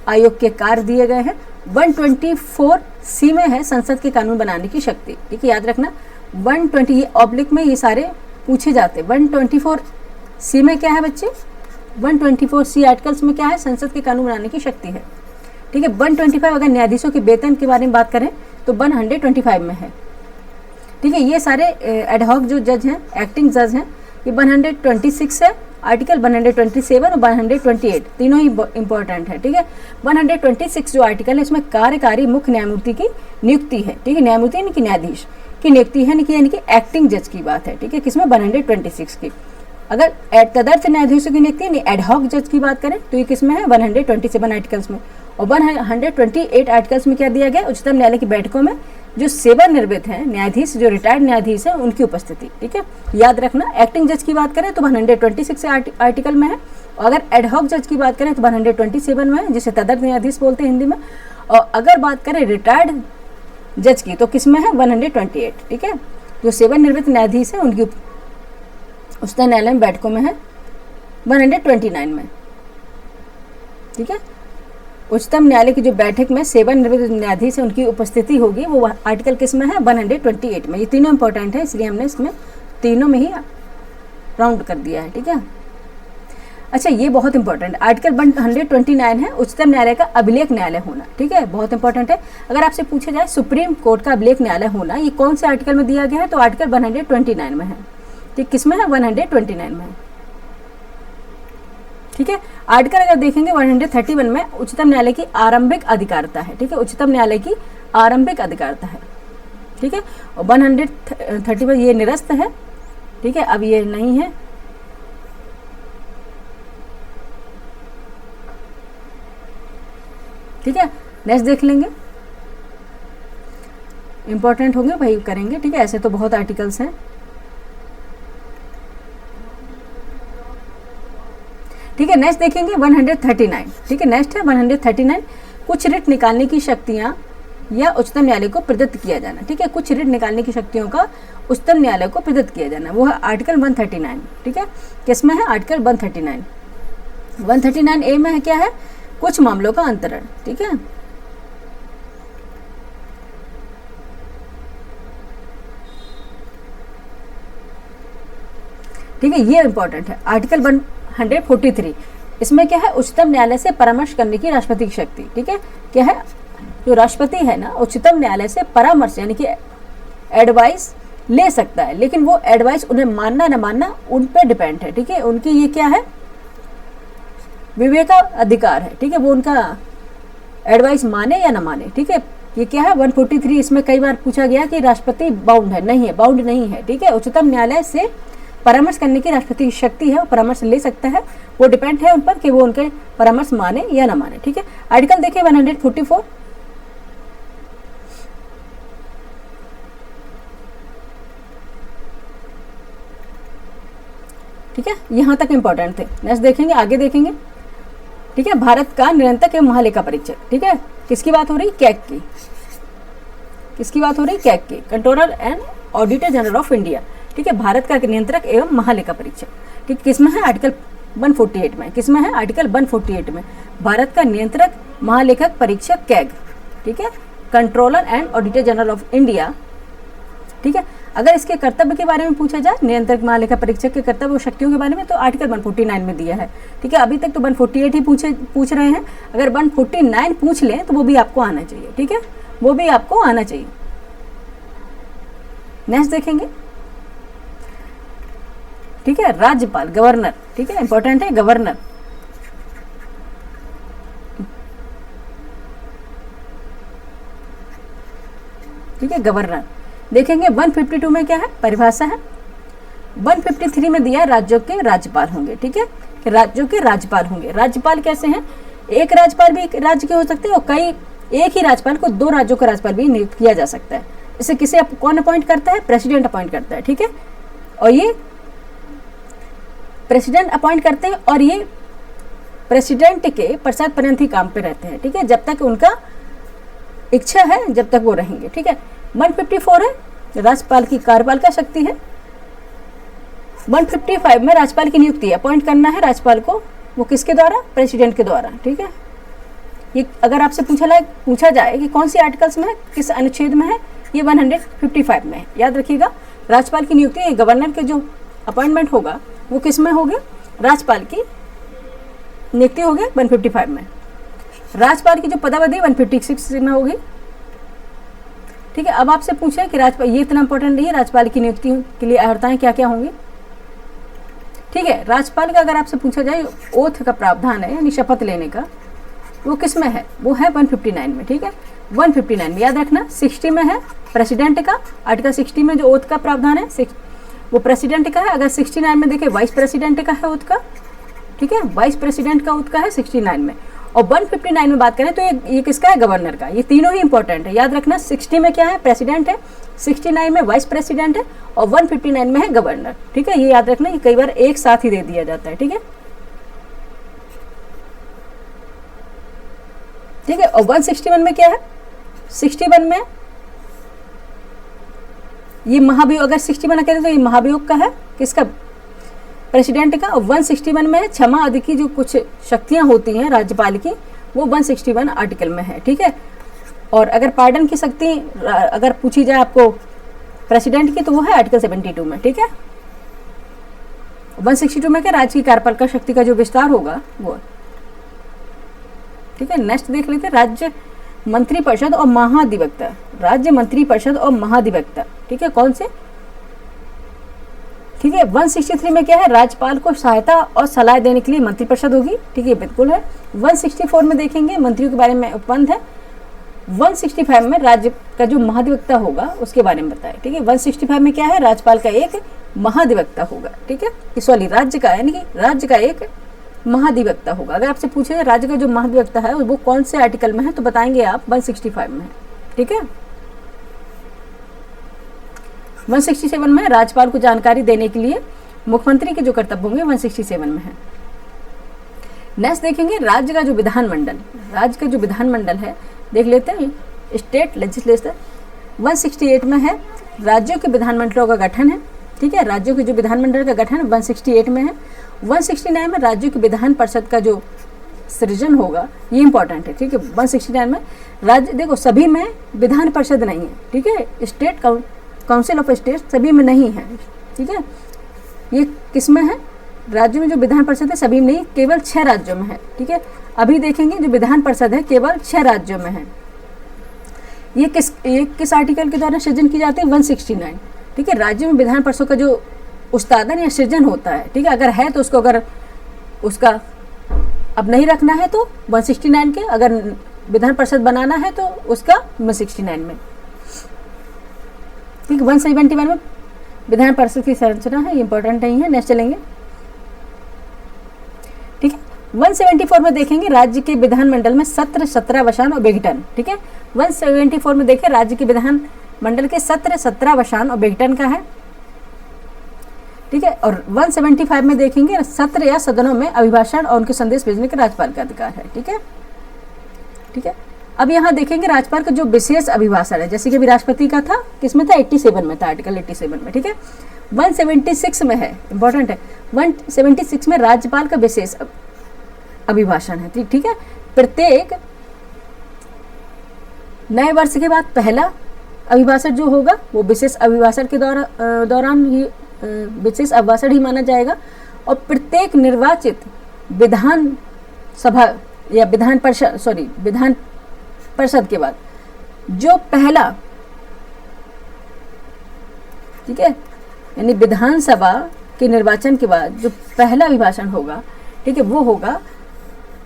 आयोग के कार्य दिए गए हैं। 124C में है संसद के कानून बनाने की शक्ति। ठीक है, याद रखना 120 ये ऑब्लिक में ये सारे पूछे जाते हैं। 124C में क्या है बच्चे, 124C आर्टिकल्स में क्या है, संसद के कानून बनाने की शक्ति है। ठीक है, 125 अगर न्यायाधीशों के वेतन के बारे में बात करें तो 125 में है। ठीक है, ये सारे एडहॉक जो जज हैं, एक्टिंग जज हैं, ये 126 है, आर्टिकल 127 और 128 तीनों ही इंपॉर्टेंट है। ठीक है, 126 जो आर्टिकल है इसमें कार्यकारी मुख्य न्यायमूर्ति की नियुक्ति है। ठीक है, न्यायमूर्ति यानी कि न्यायाधीश की नियुक्ति है, यानी कि एक्टिंग जज की बात है। ठीक है, किसमें 126 की। अगर तदर्थ न्यायाधीशों की नियुक्ति यानी एडहॉक जज की बात करें तो ये किसमें है, 127 आर्टिकल्स में। और 128 आर्टिकल्स में क्या दिया गया, उच्चतम न्यायालय की बैठकों में जो सेवानिवृत्त हैं न्यायाधीश, जो रिटायर्ड न्यायाधीश हैं, उनकी उपस्थिति। ठीक है, याद रखना। एक्टिंग जज की बात करें तो 126 आर्टिकल में है, और अगर एडहॉक जज की बात करें तो 127 में है, जिसे तदर्थ न्यायाधीश बोलते हैं हिंदी में। और अगर बात करें रिटायर्ड जज की तो किसमें है, 128। ठीक है, जो सेवानिवृत्त न्यायाधीश है उनकी उच्चतम न्यायालय में बैठकों में है 129 में। ठीक है, उच्चतम न्यायालय की जो बैठक में सेवानिवृत्त न्यायाधीश है उनकी उपस्थिति होगी, वो आर्टिकल किसमें है, 128 में। ये तीनों इंपॉर्टेंट है, इसलिए हमने इसमें तीनों में ही राउंड कर दिया है। ठीक है, अच्छा ये बहुत इंपॉर्टेंट आर्टिकल 129 है, उच्चतम न्यायालय का अभिलेख न्यायालय होना। ठीक है, बहुत इंपॉर्टेंट है। अगर आपसे पूछा जाए सुप्रीम कोर्ट का अभिलेख न्यायालय होना, ये कौन से आर्टिकल में दिया गया है, तो आर्टिकल 129 में है। ठीक, किसमें है, 129 में है। ठीक है, आर्टिकल अगर देखेंगे 131 में उच्चतम न्यायालय की आरंभिक अधिकारता है। ठीक है, उच्चतम न्यायालय की आरंभिक अधिकारता है। ठीक है, और 131 ये निरस्त है। ठीक है, अब ये नहीं है। ठीक है, नेक्स्ट देख लेंगे, इंपॉर्टेंट होंगे भाई करेंगे। ठीक है, ऐसे तो बहुत आर्टिकल्स हैं। ठीक है, नेक्स्ट देखेंगे 139। ठीक है, नेक्स्ट है 139, कुछ रिट निकालने की शक्तियां या उच्चतम न्यायालय को प्रदत्त किया जाना। ठीक है, कुछ रिट निकालने की शक्तियों का उच्चतम न्यायालय को प्रदत्त किया जाना, वो है आर्टिकल 139। ठीक है, किसमें है, आर्टिकल 139। 139A में है क्या है, कुछ मामलों का अंतरण। ठीक है, ठीक है, ये इंपॉर्टेंट है। आर्टिकल 143 इसमें क्या है, उच्चतम न्यायालय से परामर्श करने की राष्ट्रपति की शक्ति। ठीक है, क्या है, जो राष्ट्रपति है ना, उच्चतम न्यायालय से परामर्श यानी कि एडवाइस ले सकता है, लेकिन वो एडवाइस उन्हें मानना न मानना उन पर डिपेंड है। ठीक है, उनकी ये क्या है, विवेक अधिकार है। ठीक है, वो उनका एडवाइस माने या ना माने। ठीक है, ये क्या है 143। इसमें कई बार पूछा गया कि राष्ट्रपति बाउंड है, नहीं है, बाउंड नहीं है। ठीक है, उच्चतम न्यायालय से परामर्श करने की राष्ट्रपति की शक्ति है, वो परामर्श ले सकता है, वो डिपेंड है उन पर कि वो उनके परामर्श माने या ना माने। ठीक है, आर्टिकल देखिए 144। ठीक है, यहां तक इंपॉर्टेंट थे। नेक्स्ट देखेंगे, आगे देखेंगे। ठीक है, भारत का निरंतक एवं महालेखा परीक्षक। ठीक है, किसकी बात हो रही, कैग की। किसकी बात हो रही, कैग की, controller and auditor general of India. ठीक है, भारत का नियंत्रक एवं महालेखा परीक्षक। ठीक, किसमें है, आर्टिकल 148 में। किसमें है, आर्टिकल 148 में। भारत का नियंत्रक महालेखक परीक्षक कैग। ठीक है, controller and auditor general of India. ठीक है, अगर इसके कर्तव्य के बारे में पूछा जाए, नियंत्रक महालेखा परीक्षक के कर्तव्य और शक्तियों के बारे में, तो आर्टिकल 149 में दिया है। ठीक है, अभी तक तो 148 ही पूछ रहे हैं। अगर 149 पूछ लें तो वो भी आपको आना चाहिए। ठीक है, वो भी आपको आना चाहिए। नेक्स्ट देखेंगे। ठीक है, राज्यपाल, गवर्नर। ठीक है, इंपॉर्टेंट है, गवर्नर। ठीक है, गवर्नर देखेंगे 152 में क्या है, परिभाषा है। 153 में दिया राज्यों के राज्यपाल होंगे। ठीक है, कि राज्यों के राज्यपाल होंगे। राज्यपाल कैसे हैं, एक राज्यपाल भी राज्य के हो सकते हैं और कई एक ही राज्यपाल को दो राज्यों का राज्यपाल भी नियुक्त किया जा सकता है। इसे किसे कौन अपॉइंट करता है, प्रेसिडेंट अपॉइंट करता है। ठीक है, और ये प्रेसिडेंट अपॉइंट करते हैं और ये प्रेसिडेंट के पश्चात पर्यंत ही काम पे रहते हैं। ठीक है, जब तक उनका इच्छा है जब तक वो रहेंगे। ठीक है, 154 है राज्यपाल की कार्यपालिका शक्ति है। 155 में राज्यपाल की नियुक्ति, अपॉइंट करना है राज्यपाल को, वो किसके द्वारा, प्रेसिडेंट के द्वारा। ठीक है, ये अगर आपसे पूछा जाए कि कौन सी आर्टिकल्स में है, किस अनुच्छेद में है, ये 155 में है। याद रखिएगा, राज्यपाल की नियुक्ति गवर्नर के जो अपॉइंटमेंट होगा वो किस में होगा, राज्यपाल की नियुक्ति होगी 155 में। राज्यपाल की जो पदावधि 156 में होगी। ठीक है, अब आपसे पूछे कि राज्यपाल, ये इतना इंपॉर्टेंट नहीं है, राज्यपाल की नियुक्ति के लिए अर्हताएं क्या क्या होंगी। ठीक है, राज्यपाल का अगर आपसे पूछा जाए ओथ का प्रावधान है यानी शपथ लेने का, वो किस में है, वो है 159 में। ठीक है, 159 में याद रखना, 60 में है प्रेसिडेंट का, आर्टिकल 60 में जो ओथ का प्रावधान है वो प्रेसिडेंट का है। अगर 69 में देखें वाइस प्रेसिडेंट का है ओथ का। ठीक है, वाइस प्रेसिडेंट का ओथ का है 69 में। और 159 में बात करें तो ये किसका है, गवर्नर का। ये तीनों ही इंपॉर्टेंट है, याद रखना। 60 में क्या है, प्रेसिडेंट है, 69 में वाइस प्रेसिडेंट है और 159 में है गवर्नर। ठीक है, ये याद रखना, ये कई बार एक साथ ही दे दिया जाता है। ठीक है, ठीक है। और 161 में क्या है, 61 में ये महाभियोग, अगर 61 करें तो ये महाभियोग का है, किसका, प्रेसिडेंट का। और 161 में क्षमा आदि की जो कुछ शक्तियां होती हैं राज्यपाल की, वो 161 आर्टिकल में है। ठीक है, और अगर पार्डन की शक्ति अगर पूछी जाए आपको प्रेसिडेंट की, तो वो है आर्टिकल 72 में। ठीक है, 162 में क्या, राज्य की कार्यपालिका शक्ति का जो विस्तार होगा वो। ठीक है, नेक्स्ट देख लेते हैं, राज्य मंत्रिपरिषद और महाधिवक्ता। राज्य मंत्रिपरिषद और महाधिवक्ता, ठीक है, कौन से। ठीक है, 163 में क्या है, राज्यपाल को सहायता और सलाह देने के लिए मंत्रिपरिषद होगी। ठीक है, बिल्कुल है। 164 में देखेंगे मंत्रियों के बारे में उपबंध है। 165 में राज्य का जो महाधिवक्ता होगा उसके बारे में बताए। ठीक है, 165 में क्या है, राज्यपाल का एक महाधिवक्ता होगा। ठीक है, सॉरी, राज्य का, यानी कि राज्य का एक महाधिवक्ता होगा। अगर आपसे पूछे राज्य का जो महाधिवक्ता है वो कौन से आर्टिकल में है, तो बताएंगे आप 165 में है। ठीक है, 167 में राज्यपाल को जानकारी देने के लिए मुख्यमंत्री के जो कर्तव्य होंगे 167 में है। नेक्स्ट देखेंगे राज्य का जो विधानमंडल, राज्य का जो विधानमंडल है देख लेते हैं, स्टेट लेजिस्लेचर 168 में है, राज्यों के विधानमंडलों का गठन है। ठीक है, राज्यों के जो विधानमंडल का गठन 168 में है। 169 में राज्यों के विधान परिषद का जो सृजन होगा, ये इंपॉर्टेंट है। ठीक है, 169 में राज्य, देखो सभी में विधान परिषद नहीं है। ठीक है, स्टेट काउंसिल ऑफ स्टेट सभी में नहीं है। ठीक है, ये किस में है, राज्यों में जो विधान परिषद है सभी में नहीं, केवल 6 राज्यों में है। ठीक है, अभी देखेंगे जो विधान परिषद है केवल 6 राज्यों में है। ये किस आर्टिकल के द्वारा सृजन की जाती है, 169। ठीक है, राज्यों में विधान परिषद का जो उत्पादन या सृजन होता है, ठीक है, अगर है तो उसको, अगर उसका अब नहीं रखना है तो 169 के, अगर विधान परिषद बनाना है तो उसका 169 में। ठीक है, 171 में विधान परिषद की संरचना है, ये इंपॉर्टेंट नहीं है। नेक्स्ट चलेंगे। ठीक है, 174 में देखेंगे राज्य के विधानमंडल में सत्र, सत्रावसान और विघटन। ठीक है, 174 में देखें राज्य के विधान मंडल के सत्र, सत्रावसान और विघटन का है। ठीक है, और 175 में देखेंगे सत्र या सदनों में अभिभाषण और उनके संदेश भेजने का राज्यपाल का अधिकार है। ठीक है, ठीक है। अब यहाँ देखेंगे राज्यपाल का जो विशेष अभिभाषण है, जैसे कि अभी राष्ट्रपति का था, किसमें था, 87 में था, आर्टिकल 87 में। ठीक है, 176 में है, इंपॉर्टेंट है, 176 में राज्यपाल का विशेष अभिभाषण है। ठीक है, प्रत्येक नए वर्ष के बाद पहला अभिभाषण जो होगा वो विशेष अभिभाषण के दौरान ही विशेष अभिभाषण ही माना जाएगा। और प्रत्येक निर्वाचित विधान सभा या विधान परिषद के बाद जो पहला, ठीक है, यानी विधानसभा के निर्वाचन के बाद जो पहला अभिभाषण होगा, ठीक है, वो होगा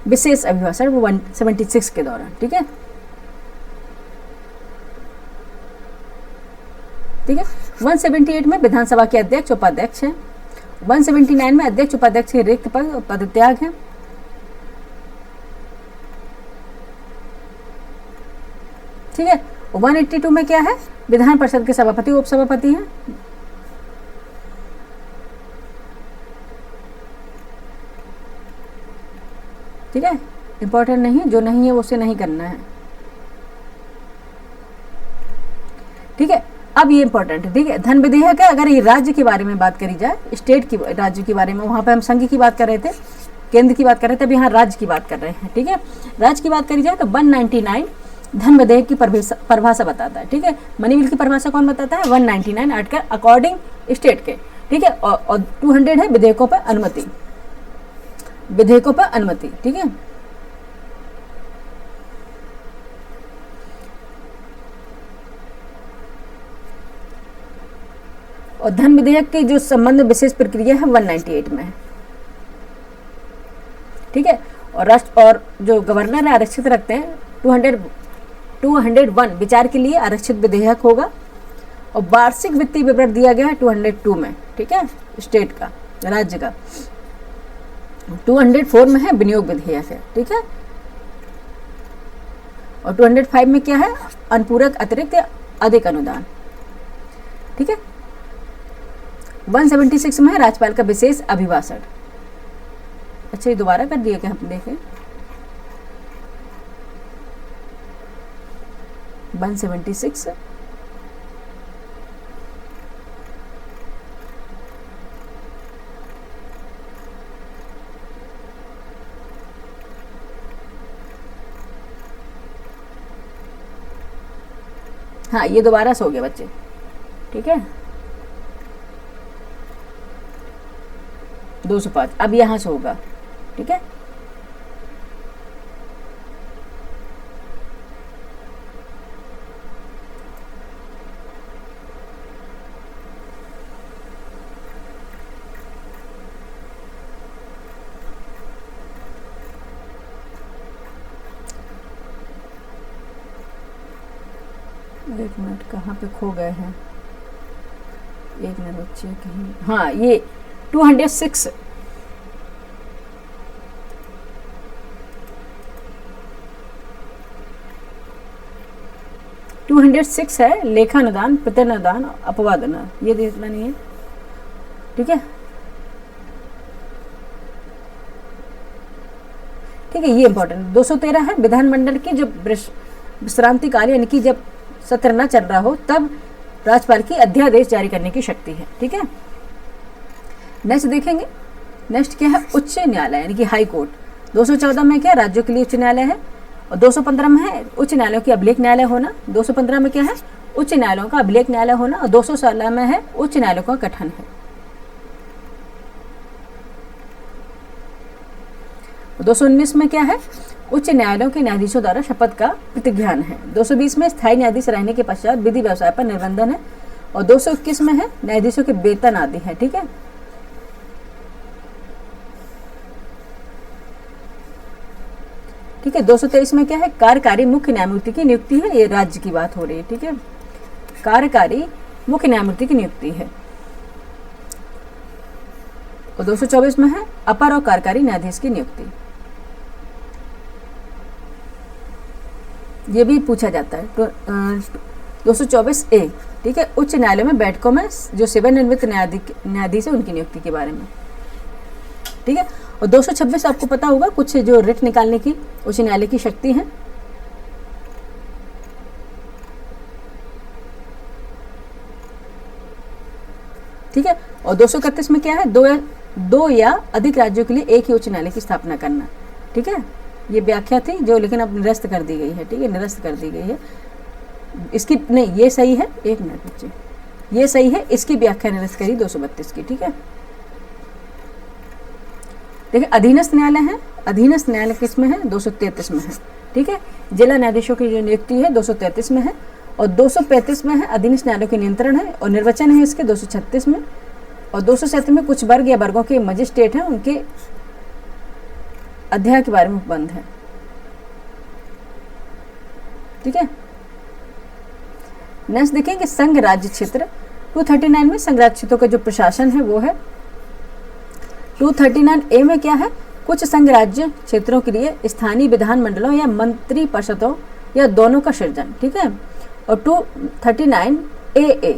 विशेष अभिभाषण, वो 176 के दौरान। ठीक है, ठीक है। 178 में विधानसभा के अध्यक्ष उपाध्यक्ष हैं। 179 में अध्यक्ष उपाध्यक्ष के रिक्त पद पदत्याग हैं। ठीक है, 182 में क्या है, विधान परिषद के सभापति उपसभापति हैं। ठीक है, इंपॉर्टेंट नहीं है, जो नहीं है उसे नहीं करना है। ठीक है, अब ये इंपॉर्टेंट है। ठीक है, धन विधेयक है, अगर ये राज्य के बारे में बात करी जाए, स्टेट की, राज्य के बारे में, वहां पे हम संघ की बात कर रहे थे, केंद्र की बात कर रहे थे, अब यहाँ राज्य की बात कर रहे हैं। ठीक है, राज्य की बात करी जाए तो 199 धन विधेयक की परिभाषा बताता है। ठीक है, मनी बिल की परिभाषा कौन बताता है, 199 आर्टिकल अकॉर्डिंग स्टेट के। ठीक है, और 200 है विधेयकों पर अनुमति। विधेयकों पर अनुमति। ठीक है, और धन विधेयक की जो संबंध विशेष प्रक्रिया है 198 में है। ठीक है, और राष्ट्र और जो गवर्नर है आरक्षित रखते हैं 201 विचार के लिए आरक्षित विधेयक होगा, और वार्षिक वित्तीय विवरण दिया गया है 202 में। ठीक है, स्टेट का, राज्य का। 204 में है विनियोग विधेयक है। ठीक है, और 205 में क्या है, अनुपूरक अतिरिक्त या अधिक अनुदान। ठीक है, 176 में है राज्यपाल का विशेष अभिभाषण। अच्छा, ये दोबारा कर दिया क्या, हम देखें 176 हाँ, ये दोबारा से हो गया बच्चे। ठीक है, 205 अब यहां से होगा। ठीक है, एक मिनट, कहाँ पे खो गए हैं, एक मिनट बच्चे कहीं, हाँ ये 206 206 है लेखानुदान, प्रत्यनुदान, अपवादन, ये देखना नहीं है। ठीक है, ठीक है, ये इंपॉर्टेंट। 213 है विधानमंडल की जब विश्रांति काल यानी कि जब सत्र न चल रहा हो तब राज्यपाल की अध्यादेश जारी करने की शक्ति है। ठीक है, नेक्स्ट देखेंगे, नेक्स्ट क्या है, उच्च न्यायालय यानी कि हाई कोर्ट। 214 में क्या, राज्यों के लिए उच्च न्यायालय है, और 215 में है उच्च न्यायालयों की अभिलेख न्यायालय होना। 215 में क्या है, उच्च न्यायालयों का अभिलेख न्यायालय होना, और 216 में है उच्च न्यायालयों का गठन है। 219 में क्या है, उच्च न्यायालयों के न्यायाधीशों द्वारा शपथ का प्रतिज्ञान है। 220 में स्थायी न्यायाधीश रहने के पश्चात विधि व्यवसाय पर निर्बंधन है, और 221 में है न्यायाधीशों के वेतन आदि है। ठीक है, ठीक है, 223 में क्या है, कार्यकारी मुख्य न्यायमूर्ति की नियुक्ति है, ये राज्य की बात हो रही है। ठीक है, कार्यकारी मुख्य न्यायमूर्ति की नियुक्ति है। और 224 में है अपर और कार्यकारी न्यायाधीश की नियुक्ति। ये भी पूछा जाता है। 224A, ठीक है, उच्च न्यायालय में बैठकों में जो सेवानिवृत्त न्यायाधीश है उनकी नियुक्ति के बारे में। ठीक है, और 226 आपको पता होगा, कुछ जो रिट निकालने की उच्च न्यायालय की शक्ति है। ठीक है, और 231 में क्या है, दो या अधिक राज्यों के लिए एक ही उच्च न्यायालय की स्थापना करना। ठीक है, ये व्याख्या थी जो लेकिन अब निरस्त कर दी गई है। ठीक है, निरस्त कर दी गई है इसकी, नहीं ये सही है, एक मिनट बच्चे, ये सही है, इसकी व्याख्या निरस्त करी 232 की। ठीक है, देखिए अधीनस्थ न्यायालय है, अधीनस्थ न्यायालय किस में है, 233 में है। ठीक है, जिला न्यायाधीशों की जो नियुक्ति है 233 में है, और 235 में है अधीनस्थ न्यायालयों के नियंत्रण है, और निर्वाचन है इसके 236 में, और 237 में कुछ वर्ग या वर्गों के मजिस्ट्रेट हैं उनके अध्याय के बारे में उपबंध है। ठीक है, नेक्स्ट देखेंगे संघ राज्य क्षेत्र। 239 में संघ राज्य क्षेत्रों का जो प्रशासन है वो है। 239A में क्या है, कुछ संघ राज्य क्षेत्रों के लिए स्थानीय विधानमंडलों या मंत्री परिषदों या दोनों का सृजन। ठीक है, और 239AA,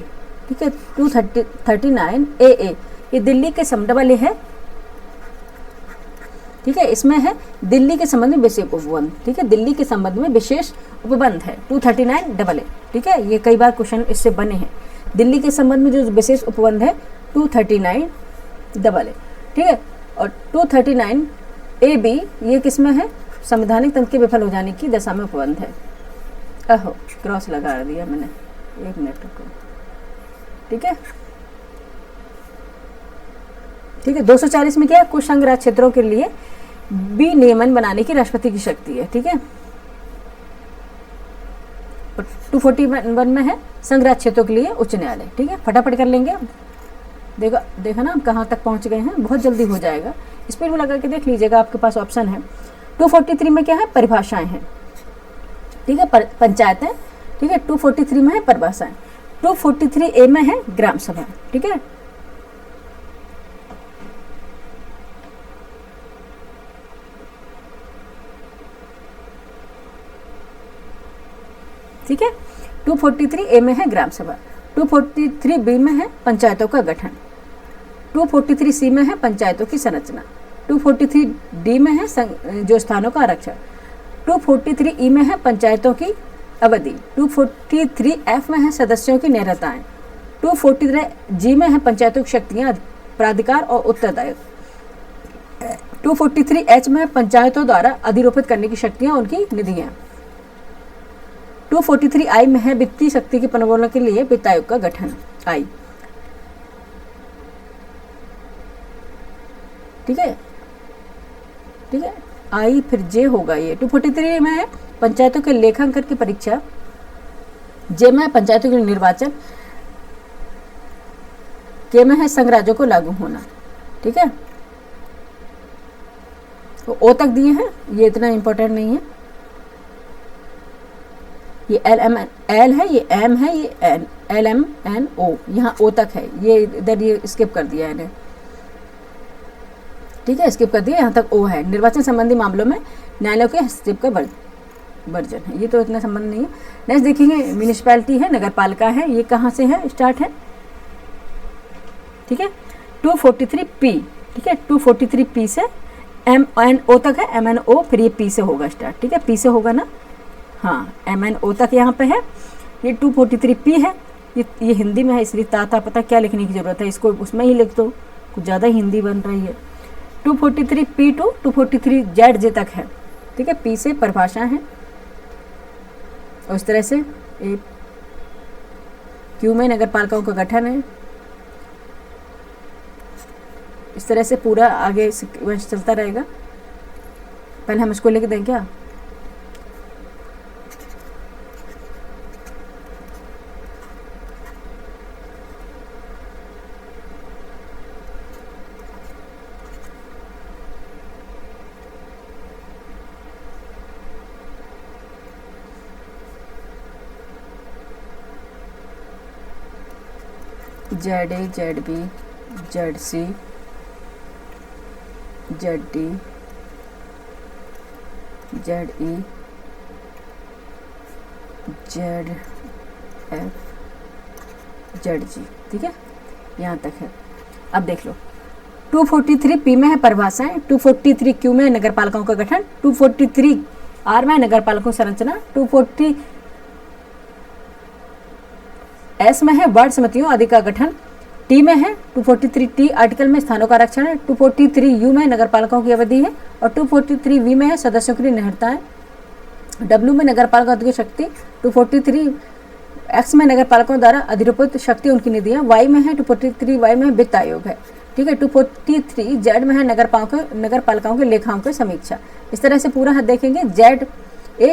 ठीक है, 239AA ये दिल्ली के समडबल है। ठीक है, इसमें है दिल्ली के संबंध में विशेष उपबंध। ठीक है, दिल्ली के संबंध में विशेष उपबंध है 239AA। ठीक है, ये कई बार क्वेश्चन इससे बने हैं। दिल्ली के संबंध में जो विशेष उपबंध है 239AA। ठीक है, और 239AB ये किसमें है, संवैधानिक तंत्र के विफल हो जाने की दशा में उपबंध है। अहो क्रॉस लगा दिया मैंने, एक मिनट रुको। ठीक है, ठीक है, 240 में क्या है, कुछ संघ राज्य क्षेत्रों के लिए विनियमन बनाने की राष्ट्रपति की शक्ति है, ठीक है। 241 में है संघ राज्य क्षेत्रों के लिए उच्च न्यायालय, ठीक है। फटाफट कर लेंगे, देखा ना हम कहाँ तक पहुँच गए हैं, बहुत जल्दी हो जाएगा। स्पीड में लगा के देख लीजिएगा, आपके पास ऑप्शन है। 243 में क्या है, परिभाषाएं हैं, ठीक है, पंचायतें, ठीक है। 243 में है परिभाषाएं। 243A में है ग्राम सभा, ठीक है। ठीक है, 243A में है ग्राम सभा। 243B में है पंचायतों का गठन। 243C में है पंचायतों की संरचना। 243D में है जो स्थानों का आरक्षण। 243E में है पंचायतों की अवधि। 243F में है सदस्यों की निरताएं। 243G में है पंचायतों की शक्तियां, प्राधिकार और उत्तरदायित्व। 243H में है पंचायतों द्वारा अधिरोपित करने की शक्तियां, उनकी निधियां। 243I में है वित्तीय शक्ति की पुनर्वलन के लिए वित्त आयोग का गठन, आई, ठीक है, ठीक है, आई फिर जे होगा ये। 243 में है पंचायतों के लेखांकन की परीक्षा। जे में है पंचायतों के निर्वाचन। के में है संघ राज्यों को लागू होना, ठीक है। तो ओ तक दिए हैं, ये इतना इंपॉर्टेंट नहीं है। ये एल है, ये एम है, ये N, L M N O, यहाँ ओ तक है, ये इधर ये स्किप कर दिया है इन्हें, ठीक है, स्किप कर दिया, यहाँ तक ओ है। निर्वाचन संबंधी मामलों में न्यायालयों के हस्तक्षेप का वर्जन है, ये तो इतना संबंध नहीं है। नेक्स्ट देखेंगे म्यूनिसिपैलिटी है, नगर पालिका है, ये कहाँ से है, स्टार्ट है, ठीक है। 243P, ठीक है, 243P से एम एन ओ तक है, एम एन ओ, फिर ये पी से होगा स्टार्ट, ठीक है, पी से होगा ना, हाँ, एम एन ओ तक यहाँ पे है। ये 243P है, ये हिंदी में है, इसलिए ताता पता क्या लिखने की जरूरत है, इसको उसमें ही लिख दो, कुछ ज़्यादा ही हिंदी बन रही है। 243P to 243ZJ तक है, ठीक है, पी से परिभाषाएं हैं, और इस तरह से क्यू में नगर पालिकाओं का गठन है। इस तरह से पूरा आगे सीक्वेंस चलता रहेगा। पहले हम इसको लिख दें क्या, ZA, ZB, ZC, ZD, ZE, ZF, ZG, ठीक है, यहाँ तक है। अब देख लो, 243P में है परिभाषाएं, 243Q में है नगर पालिकाओं का गठन, 243R में है नगर पालिकाओं की संरचना, 240 एस में है वार्ड समितियों आदि का गठन, टी में है 243T आर्टिकल में स्थानों का आरक्षण है, 243U में नगर पालिकाओं की अवधि है, और 243V में है सदस्यों के लिए निहरताएं, डब्ल्यू में नगर पालिका की शक्ति, 243X में नगर पालिकाओं द्वारा अधिरोपित शक्ति, उनकी निधियां, वाई में है 243Y में वित्त आयोग है, ठीक है। 243Z में है नगर पालिकाओं के लेखाओं की समीक्षा। इस तरह से पूरा देखेंगे, ZA,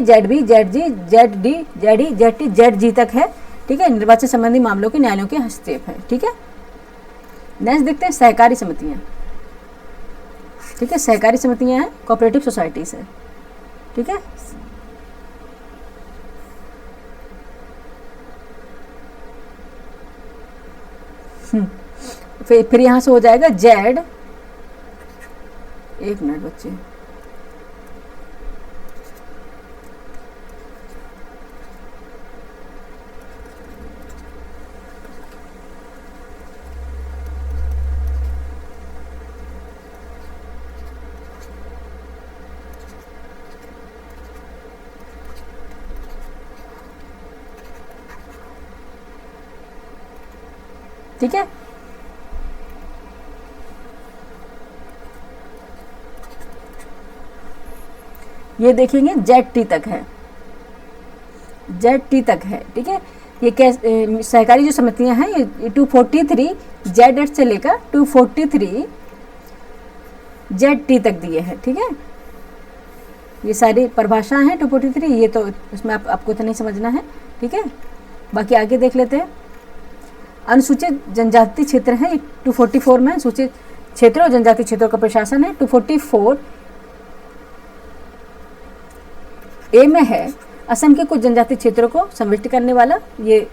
ZB, ZG, ZD, ZE, ZT, ZG तक है, ठीक है। निर्वाचन संबंधी मामलों के न्यायालयों के हस्तक्षेप है, ठीक है। नेक्स्ट देखते हैं सहकारी समितियां, ठीक है, सहकारी समितियां हैं कोऑपरेटिव सोसाइटी से, ठीक है। फिर यहां से हो जाएगा जेड, एक मिनट बच्चे, ठीक है। ये देखेंगे ZT तक है, ZT तक है, ठीक है। ये सहकारी जो समितियां हैं, ये 243 ZH से लेकर 243 ZT तक दिए हैं। ठीक है, ये सारी परिभाषाएं हैं 243, ये तो इसमें आपको तो नहीं समझना है। ठीक है, बाकी आगे देख लेते हैं। अनुसूचित जनजाति क्षेत्र है 244 में, अनुसूचित क्षेत्र और जनजाति क्षेत्रों का प्रशासन है। 244 ए में है असम के कुछ जनजाति क्षेत्रों को समृद्ध करने वाला, ये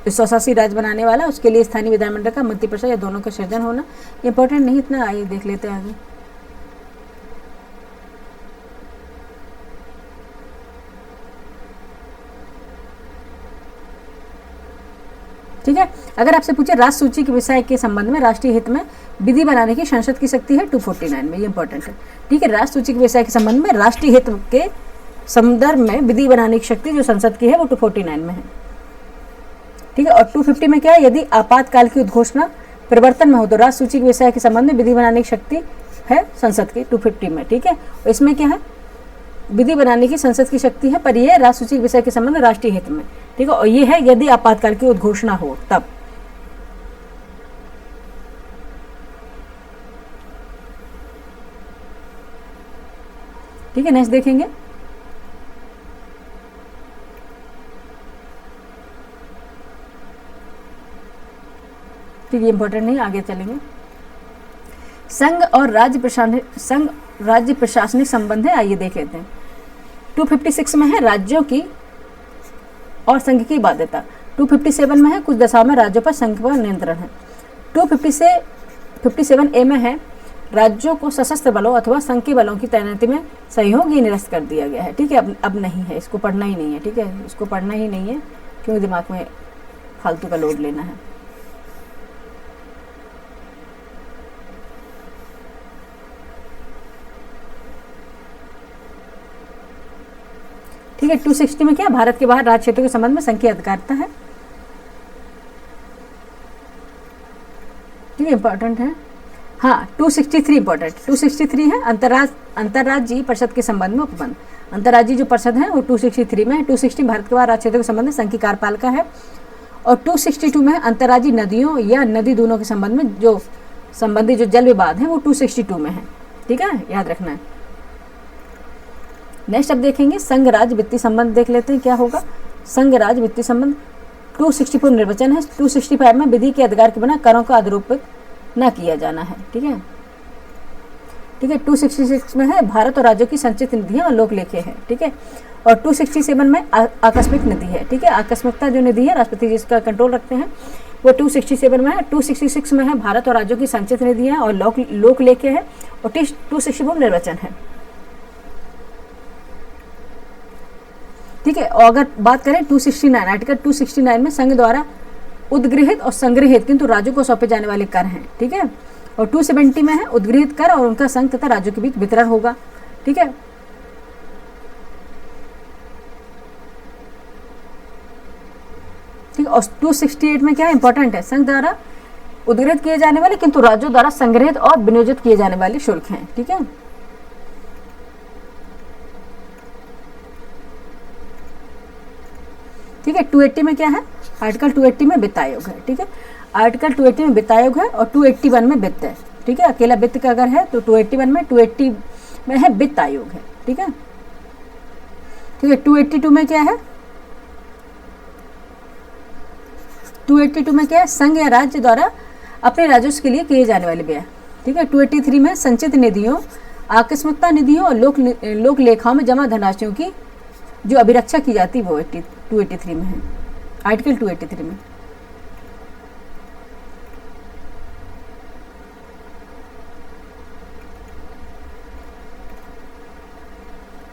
स्वशासी राज्य बनाने वाला, उसके लिए स्थानीय विधानमंडल का मंत्रिपरिषद या दोनों का सृजन होना। इंपॉर्टेंट नहीं इतना, आइए देख लेते हैं आगे। ठीक है, अगर आपसे पूछे राष्ट्र सूची के विषय के संबंध में राष्ट्रीय हित में विधि बनाने की संसद की शक्ति है 249 में, ये इंपॉर्टेंट है। ठीक है, राष्ट्र सूची के विषय के संबंध में राष्ट्रीय हित के संदर्भ में विधि बनाने की शक्ति जो संसद की है वो 249 में है। ठीक है, और 250 में क्या है, यदि आपातकाल की उद्घोषणा परिवर्तन में हो तो राष्ट्र सूची के विषय के संबंध में विधि बनाने की शक्ति है संसद की 250 में। ठीक है, इसमें क्या है, विधि बनाने की संसद की शक्ति है, पर यह राष्ट्र सूची के विषय के संबंध राष्ट्रीय हित में। ठीक है, और ये है यदि आपातकाल की उद्घोषणा हो तब। ठीक है, नेक्स्ट देखेंगे। ठीक है, इंपॉर्टेंट नहीं, आगे चलेंगे। संघ और राज्य प्रशासनिक संबंध है, आइए देख लेते हैं। 256 में है राज्यों की और संघ की बाध्यता। 257 में है कुछ दशाओं में राज्यों पर संघ पर नियंत्रण है। 257 ए में है राज्यों को सशस्त्र बलों अथवा संघ के बलों की तैनाती में सहयोग ही निरस्त कर दिया गया है। ठीक है, अब नहीं है, इसको पढ़ना ही नहीं है। ठीक है, इसको पढ़ना ही नहीं है क्योंकि दिमाग में फालतू का लोड लेना है। ठीक है, 260 में क्या, भारत के बाहर राज्य क्षेत्रों के संबंध में संघ की अधिकारिता है। ठीक है, इंपॉर्टेंट है। हाँ, 263 इंपॉर्टेंट, 263 है अंतर्राज्यीय परिषद के संबंध में उपबंध। अंतर्राज्यीय जो परिषद है वो 263 में है। 260 भारत के बाहर राज्य क्षेत्रों के संबंध में संघ की कार्यपालिका है, और 262 में अंतर्राज्यीय नदियों या नदी दोनों के संबंध में जो संबंधी जो जल विवाद है वो 262 में है। ठीक है, याद रखना है। नेक्स्ट अब देखेंगे संघ राज्य वित्तीय संबंध, देख लेते हैं क्या होगा। संघ राज्य वित्तीय संबंध 264 निर्वचन है। 265 में विधि के अधिकार के बिना करों का आरोपित न किया जाना है। ठीक है, ठीक है। 266 में है भारत और राज्यों की संचित निधियां और लोक लेखे है। ठीक है, और 267 में आकस्मिक निधि है। ठीक है, आकस्मिकता जो निधि है राष्ट्रपति जी इसका कंट्रोल रखते हैं, वो 267 में है। 266 में है भारत और राज्यों की संचित निधियां और लोक लेखे है, और 264 निर्वचन है। ठीक है, और अगर बात करें 269 आर्टिकल 269 में संघ द्वारा उद्गृहित और संग्रहित किंतु राज्यों को सौंपे जाने वाले कर हैं। ठीक है, और 270 में है उद्गृहित कर और उनका संघ तथा राज्यों के बीच वितरण होगा। ठीक है, ठीक, और 268 में क्या है, इंपॉर्टेंट है, संघ द्वारा उद्गृहित किए जाने वाले किंतु राज्यों द्वारा संग्रहित और विनियोजित किए जाने वाले शुल्क हैं। ठीक है, ठीक है। 280 में क्या है, आर्टिकल 280 में वित्त आयोग है। ठीक है, आर्टिकल 280 में वित्त आयोग है और 281 में वित्त है। ठीक है, अकेला वित्त का अगर है तो 281 में, 280 में है वित्त आयोग है। ठीक है, ठीक है। 282 में क्या है, 282 में क्या है, संघ या राज्य द्वारा अपने राजस्व के लिए किए जाने वाले व्यय। ठीक है, 283 में संचित निधियों, आकस्मिकता निधियों और लोक लेखाओं में जमा धनराशियों की जो अभिरक्षा की जाती है वो 283 में है, आर्टिकल 283 में।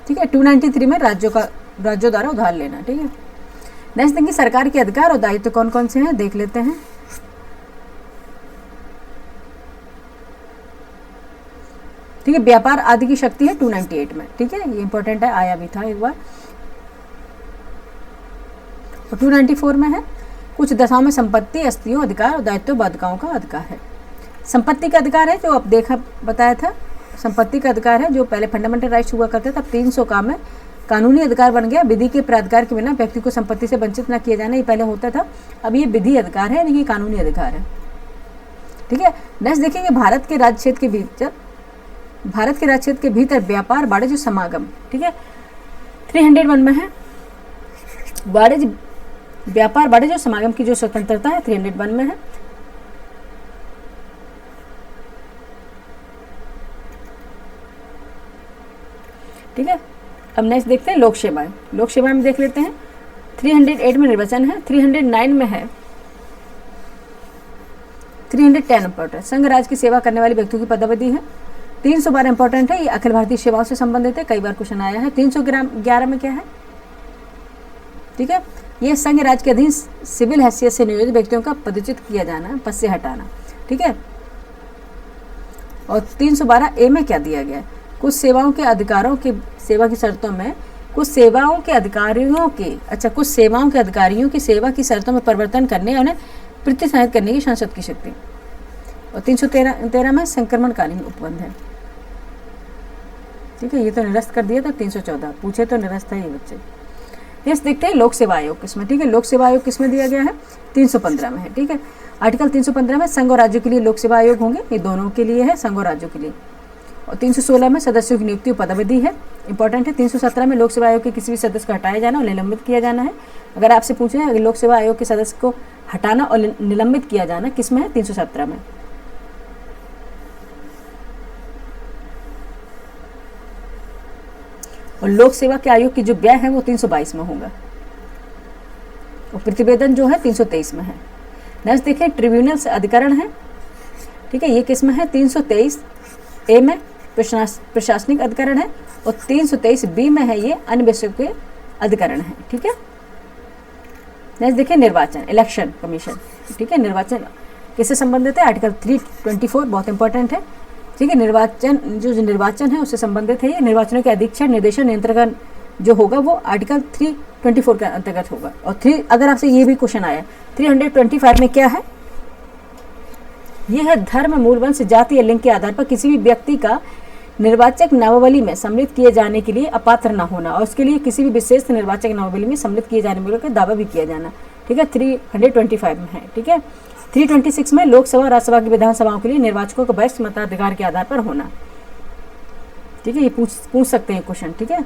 ठीक है, 293 में राज्यों द्वारा उधार लेना। ठीक है, नेक्स्ट देखिए सरकार के अधिकार और दायित्व कौन कौन से हैं, देख लेते हैं। ठीक है, व्यापार आदि की शक्ति है 298 में। ठीक है, ये इंपॉर्टेंट है, आया भी था एक बार। और 294 में है कुछ दशाओं में संपत्ति, अस्तियों, अधिकार और दायित्व बाध्यताओं का अधिकार है। संपत्ति का अधिकार है जो अब देखा बताया था, संपत्ति का अधिकार है जो पहले फंडामेंटल राइट्स हुआ करते थे, अब 300 का में कानूनी अधिकार बन गया। विधि के प्राधिकार के बिना व्यक्ति को संपत्ति से वंचित न किया जाना, ये पहले होता था, अब ये विधि अधिकार है, यानी कि कानूनी अधिकार है। ठीक है, नेक्स्ट देखेंगे भारत के राज्य क्षेत्र के भीतर भारत के राज्य क्षेत्र के भीतर व्यापार वाणिज्य समागम, ठीक है, 301 में है। वाणिज्य व्यापार वाणिज्य समागम की जो स्वतंत्रता है 301 में है। ठीक है, अब नेक्स्ट देखते हैं लोक सेवाएं। लोक सेवाएं में देख लेते हैं 308 में निर्वचन है, 309 में है, 310 इंपॉर्टेंट संघ राज्य की सेवा करने वाले व्यक्तियों की पदावधि है। 312 इंपॉर्टेंट है, ये अखिल भारतीय सेवाओं से संबंधित है, कई बार क्वेश्चन आया है। 311 में क्या है, ठीक है, ये संघ राज्य के अधीन सिविल हैसियत से नियोजित व्यक्तियों का पदच्युत किया जाना, पद से हटाना, ठीक है। और 312 ए में क्या दिया गया है, कुछ सेवाओं के अधिकारों की सेवा की शर्तों में कुछ सेवाओं के अधिकारियों की सेवा की शर्तों में परिवर्तन करने और उन्हें प्रतिसाहित करने की संसद की शक्ति। और 313 में संक्रमणकालीन उपबंध है, ठीक है, ये तो निरस्त कर दिया था। 314 पूछे तो निरस्त है ये बच्चे। नेक्स्ट देखते हैं लोक सेवा आयोग किसमें, ठीक है, लोक सेवा आयोग किसमें दिया गया है, 315 में है, ठीक है। आर्टिकल 315 में संघ और राज्यों के लिए लोक सेवा आयोग होंगे, ये दोनों के लिए है, संघ और राज्यों के लिए। और 316 में सदस्यों की नियुक्ति पदावधि है, इंपॉर्टेंट है। 317 में लोक सेवा आयोग के किसी भी सदस्य को हटाया जाना और निलंबित किया जाना है। अगर आपसे पूछे अगर लोक सेवा आयोग के सदस्य को हटाना और निलंबित किया जाना किसमें है, 317 में। और लोक सेवा के आयोग की जो व्यय है वो 322 में होगा और प्रतिवेदन जो है 323 में है। नेक्स्ट देखें ट्रिब्यूनल से अधिकरण है, ठीक है, ये किस में है, 323 ए में प्रशासनिक अधिकरण है और 323 बी में है, ये अन्य विषयों के अधिकरण है, ठीक है। नेक्स्ट देखिए निर्वाचन, इलेक्शन कमीशन, ठीक है, निर्वाचन किससे संबंधित है, आर्टिकल 324 बहुत इंपॉर्टेंट है, ठीक है। निर्वाचन जो निर्वाचन है उससे संबंधित है, ये निर्वाचनों के अधीक्षण निर्देशन नियंत्रण जो होगा वो आर्टिकल 324 के अंतर्गत होगा। और अगर आपसे ये भी क्वेश्चन आया 325 में क्या है, यह है धर्म, मूल वंश, जाति या लिंग के आधार पर किसी भी व्यक्ति का निर्वाचक नामावली में सम्मिलित किए जाने के लिए अपात्र न होना और उसके लिए किसी भी विशेष निर्वाचक नामावली में सम्मिलित किए जाने का दावा भी किया जाना, ठीक है, 325 में है, ठीक है। 326 में लोकसभा और राज्यसभा की विधानसभाओं के लिए निर्वाचकों का वरिष्ठ मताधिकार के आधार पर होना, ठीक है, ये पूछ सकते हैं क्वेश्चन, ठीक है।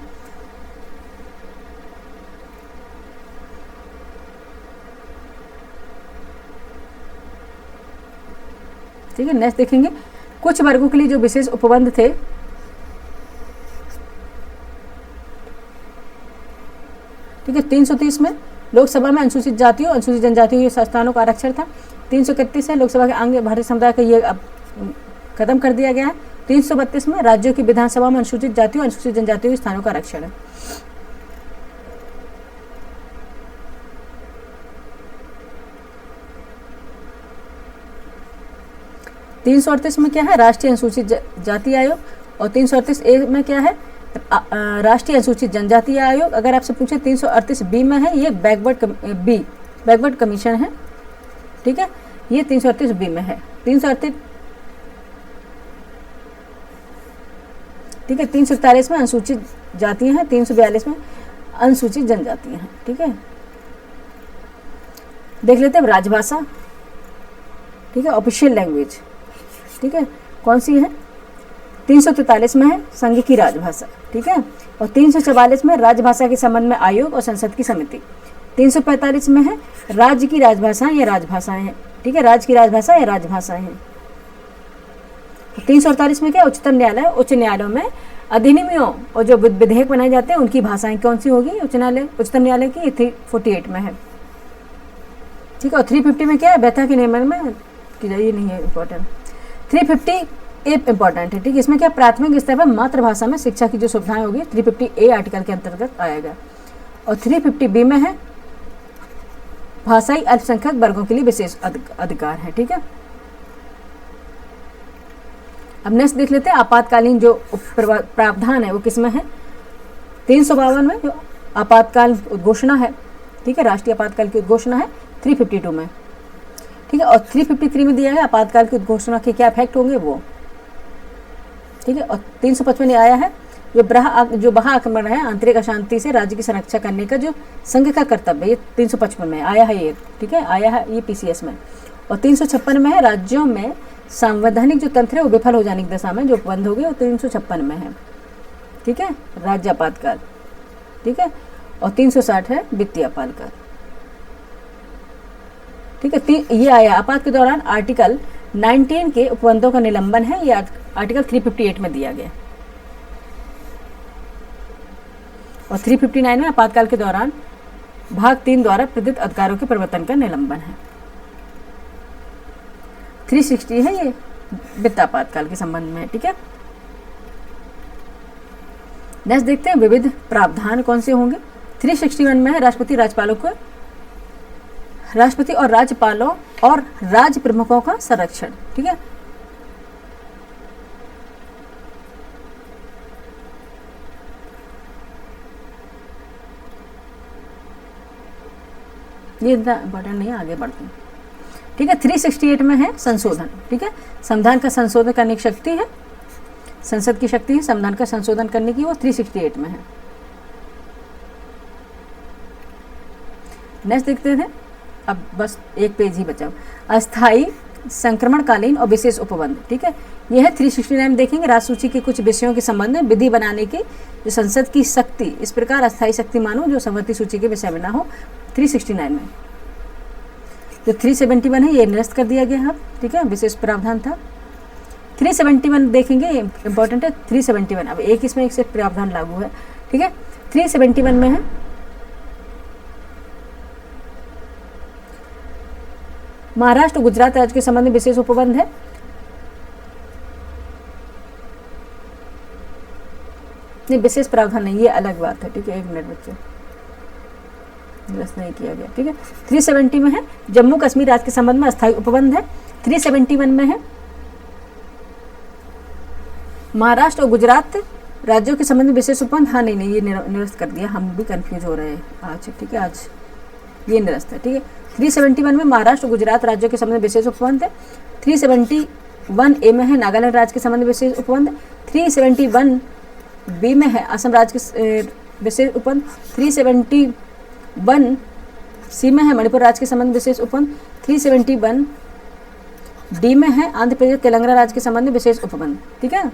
ठीक है, नेक्स्ट देखेंगे कुछ वर्गों के लिए जो विशेष उपबंध थे, ठीक है, 330 में लोकसभा में अनुसूचित जातियों अनुसूचित जनजातियों के स्थानों का आरक्षण था। 331 है लोकसभा के आंग भारतीय समुदाय का ये अब खत्म कर दिया गया है। 332 में राज्यों की विधानसभा में अनुसूचित जातियों अनुसूचित जनजातियों के स्थानों का आरक्षण है। तीन 338 में क्या है, राष्ट्रीय अनुसूचित जाति आयोग। और 338 ए में क्या है, राष्ट्रीय अनुसूचित जनजाति आयोग। अगर आपसे पूछे 338 बी में है, ये बैकवर्ड कमीशन है, ठीक है, ये 338 बी में है। 338 ठीक है, 347 में अनुसूचित जातियां हैं, 342 में अनुसूचित जनजातियां हैं, ठीक है। देख लेते हैं राजभाषा, ठीक है, ऑफिशियल लैंग्वेज, ठीक है, कौन सी है, 343 में है संघ की राजभाषा, ठीक है। और 344 में राजभाषा के संबंध में आयोग और संसद की समिति। 345 में है राज्य की राजभाषाएं या राजभाषाएं हैं, ठीक है, राज्य की राजभाषा या राजभाषाएं हैं। 348 में क्या, उच्चतम न्यायालय, उच्च न्यायालयों में अधिनियमों और जो विधेयक बनाए जाते हैं उनकी भाषाएं कौन सी होगी, उच्चतम न्यायालय की 348 में है, ठीक है। और 350 में क्या है, व्यथा के नियमन में ये नहीं है इंपॉर्टेंट। 350 ए इंपॉर्टेंट है, ठीक है, इसमें क्या प्राथमिक स्तर पर मातृभाषा में शिक्षा की जो सुविधाएं होगी 350 ए आर्टिकल के अंतर्गत आएगा। और 350 बी में है भाषाई अल्पसंख्यक वर्गों के लिए विशेष अधिकार है, ठीक है। अब नेक्स्ट देख लेते हैं आपातकालीन जो प्रावधान है वो किसमें है, 352 में जो आपातकाल उद्घोषणा है, ठीक है, राष्ट्रीय आपातकाल की उद्घोषणा है 352 में, ठीक है। और 353 में दिया है आपातकाल की उद्घोषणा के क्या इफेक्ट होंगे वो, ठीक है। और 355 में आया है जो बाह्य आक्रमण है आंतरिक अशांति से राज्य की संरक्षा करने का जो संघ का कर्तव्य, ये 355 में आया है, ये ठीक है, आया है ये पीसीएस में। और 356 में है राज्यों में संवैधानिक जो तंत्र है वो विफल हो जाने की दशा में जो उपबंध हो गए वो 356 में है, ठीक है, राज्य आपातकाल, ठीक है, और 360 है वित्तीय आपातकाल, ठीक है। ये आया आपात के दौरान आर्टिकल 19 के उपबंधों का निलंबन है, ये आर्टिकल 358 में दिया गया, और 359 में आपातकाल के दौरान भाग 3 द्वारा प्रदत्त अधिकारों के परिवर्तन का निलंबन है। 360 है ये वित्त आपातकाल के संबंध में, ठीक है। नेक्स्ट देखते हैं विविध प्रावधान कौन से होंगे। 361 में है राष्ट्रपति और राज्यपालों और राज्य प्रमुखों का संरक्षण, ठीक है। ये इतना इंपॉर्टेंट नहीं है, आगे बढ़ते हैं, ठीक है। 368 में है संशोधन, ठीक है, संविधान का संशोधन करने की शक्ति है, संसद की शक्ति है संविधान का संशोधन करने की, वो 368 में है। नेक्स्ट देखते थे, अब बस एक पेज ही बचा, अस्थाई संक्रमणकालीन और विशेष उपबंध, ठीक है। यह है 369 देखेंगे, राजसूची के कुछ विषयों के संबंध में विधि बनाने की जो संसद की शक्ति, इस प्रकार अस्थाई शक्ति मानो जो समवर्ती सूची के विषय में ना हो। 369 में जो 371 है ये निरस्त कर दिया गया है, ठीक है, विशेष प्रावधान था। 371 देखेंगे, इंपॉर्टेंट है 371, अब एक इसमें एक से प्रावधान लागू है, ठीक है। 371 में है महाराष्ट्र और गुजरात राज्य के संबंध में विशेष उपबंध है। नहीं, विशेष प्रावधान नहीं, ये अलग बात है, ठीक है, एक मिनट बच्चे, निरस्त नहीं किया गया, ठीक है। 370 में है जम्मू कश्मीर राज्य के संबंध में अस्थायी उपबंध है। 371 में है महाराष्ट्र और गुजरात राज्यों के संबंध में विशेष उपबंध, हाँ नहीं ये निरस्त कर दिया, हम भी कंफ्यूज हो रहे हैं आज, ठीक है, आज ये निरस्त है, ठीक है। 371 में महाराष्ट्र और गुजरात राज्यों के संबंध में विशेष उपबंध है। 371A में है नागालैंड राज्य के संबंध में विशेष उपबंध। 371B में है असम राज्य के विशेष उपबंध। 371C में है मणिपुर राज्य के संबंध में विशेष उपबंध। 371D में है आंध्र प्रदेश तेलंगाना राज्य के संबंध में विशेष उपबंध, ठीक है।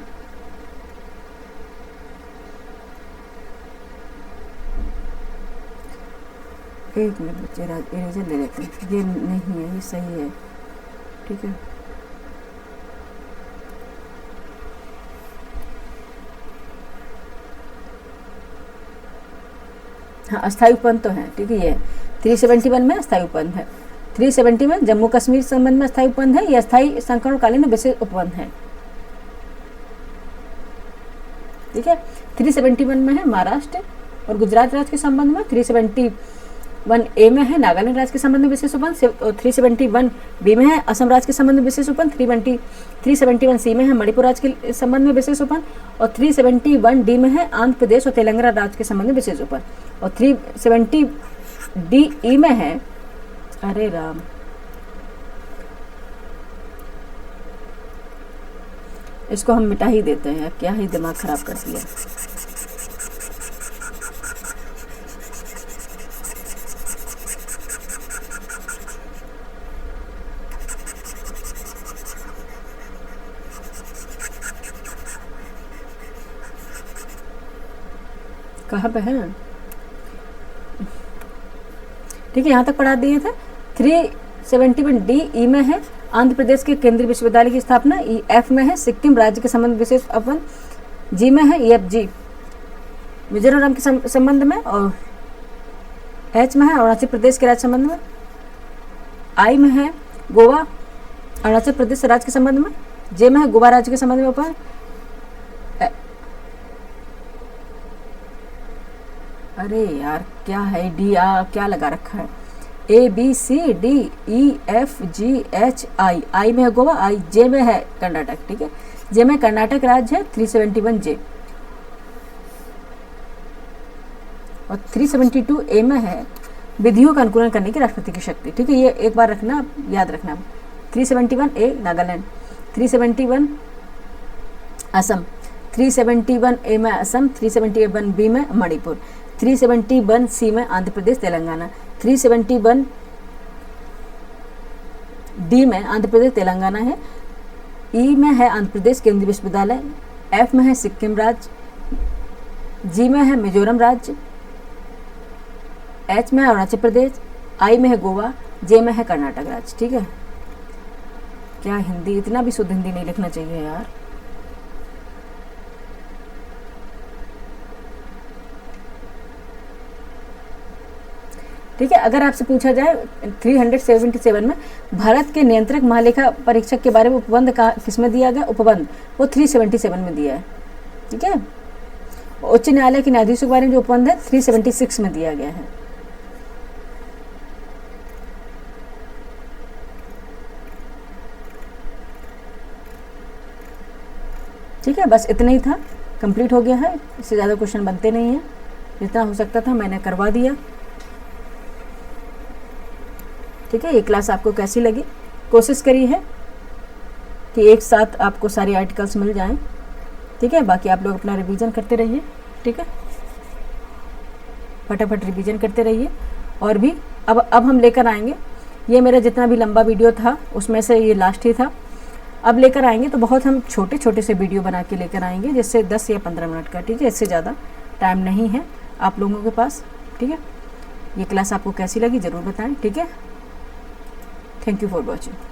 एक मिनट बच्चे इरेजर ले लेते हैं, ये नहीं है, ये सही है, ठीक है। हाँ, अस्थायी उपबंध तो है, ठीक है, ये 371 में अस्थायी उपबंध है। 370 में जम्मू कश्मीर संबंध में अस्थायी उपबंध है, ये अस्थायी संकरणकालीन विशेष उपबंध है, ठीक है। 371 में है महाराष्ट्र और गुजरात राज्य के संबंध में। 371A में है नागालैंड राज्य के संबंध में विशेष उपबंध। 371B में है असम राज्य के संबंध में विशेष उपबंध। 371C में है मणिपुर राज्य के संबंध में विशेष उपबंध, और 371D में है आंध्र प्रदेश और तेलंगाना राज्य के संबंध में विशेष उपबंध, और 370DE में है, अरे राम, इसको हम मिटा ही देते हैं, क्या ही दिमाग खराब कर दिया। कहाँ पे है, ठीक है, यहाँ तक पढ़ा दिए थे। 371D में है आंध्र प्रदेश के केंद्रीय विश्वविद्यालय की स्थापना। F में है सिक्किम राज्य के संबंध विशेष उपबंध। G में है EFG मिजोरम के संबंध में, और H में है अरुणाचल प्रदेश के राज्य संबंध में। I में है गोवा अरुणाचल प्रदेश राज्य के संबंध में। J में है गोवा राज्य के संबंध में उपबंध। अरे यार क्या है, डी क्या लगा रखा है, ABCDEFGHI, आई में है गोवा, J में है कर्नाटक, ठीक है, J में कर्नाटक राज्य है। 371J, और 372A में है विधियों का अनुकूलन करने की राष्ट्रपति की शक्ति, ठीक है, ये एक बार रखना, याद रखना। 371A नागालैंड, 371 असम, 371A में असम, 371B में मणिपुर, 371C में आंध्र प्रदेश तेलंगाना, 371D में आंध्र प्रदेश तेलंगाना है, ई में है आंध्र प्रदेश केंद्रीय विश्वविद्यालय, एफ में है सिक्किम राज्य, जी में है मिजोरम राज्य, एच में है अरुणाचल प्रदेश, आई में है गोवा, जे में है कर्नाटक राज्य। ठीक है, क्या हिंदी, इतना भी शुद्ध हिंदी नहीं लिखना चाहिए यार। ठीक है, अगर आपसे पूछा जाए 377 में भारत के नियंत्रक महालेखा परीक्षक के बारे में उपबंध का किस में दिया गया, उपबंध वो 377 में दिया है। ठीक है, उच्च न्यायालय के न्यायाधीशों के बारे में जो उपबंध है 376 में दिया गया है। ठीक है, बस इतना ही था, कंप्लीट हो गया है, इससे ज़्यादा क्वेश्चन बनते नहीं हैं, जितना हो सकता था मैंने करवा दिया। ठीक है, ये क्लास आपको कैसी लगी, कोशिश करी है कि एक साथ आपको सारे आर्टिकल्स मिल जाएं। ठीक है, बाकी आप लोग अपना रिवीजन करते रहिए। ठीक है, फटाफट रिवीजन करते रहिए। और भी अब हम लेकर आएंगे, ये मेरा जितना भी लंबा वीडियो था उसमें से ये लास्ट ही था। अब लेकर आएंगे तो बहुत हम छोटे छोटे से वीडियो बना के लेकर आएंगे, जैसे 10 या 15 मिनट का। ठीक है, इससे ज़्यादा टाइम नहीं है आप लोगों के पास। ठीक है, ये क्लास आपको कैसी लगी ज़रूर बताएं। ठीक है, थैंक यू फॉर वॉचिंग।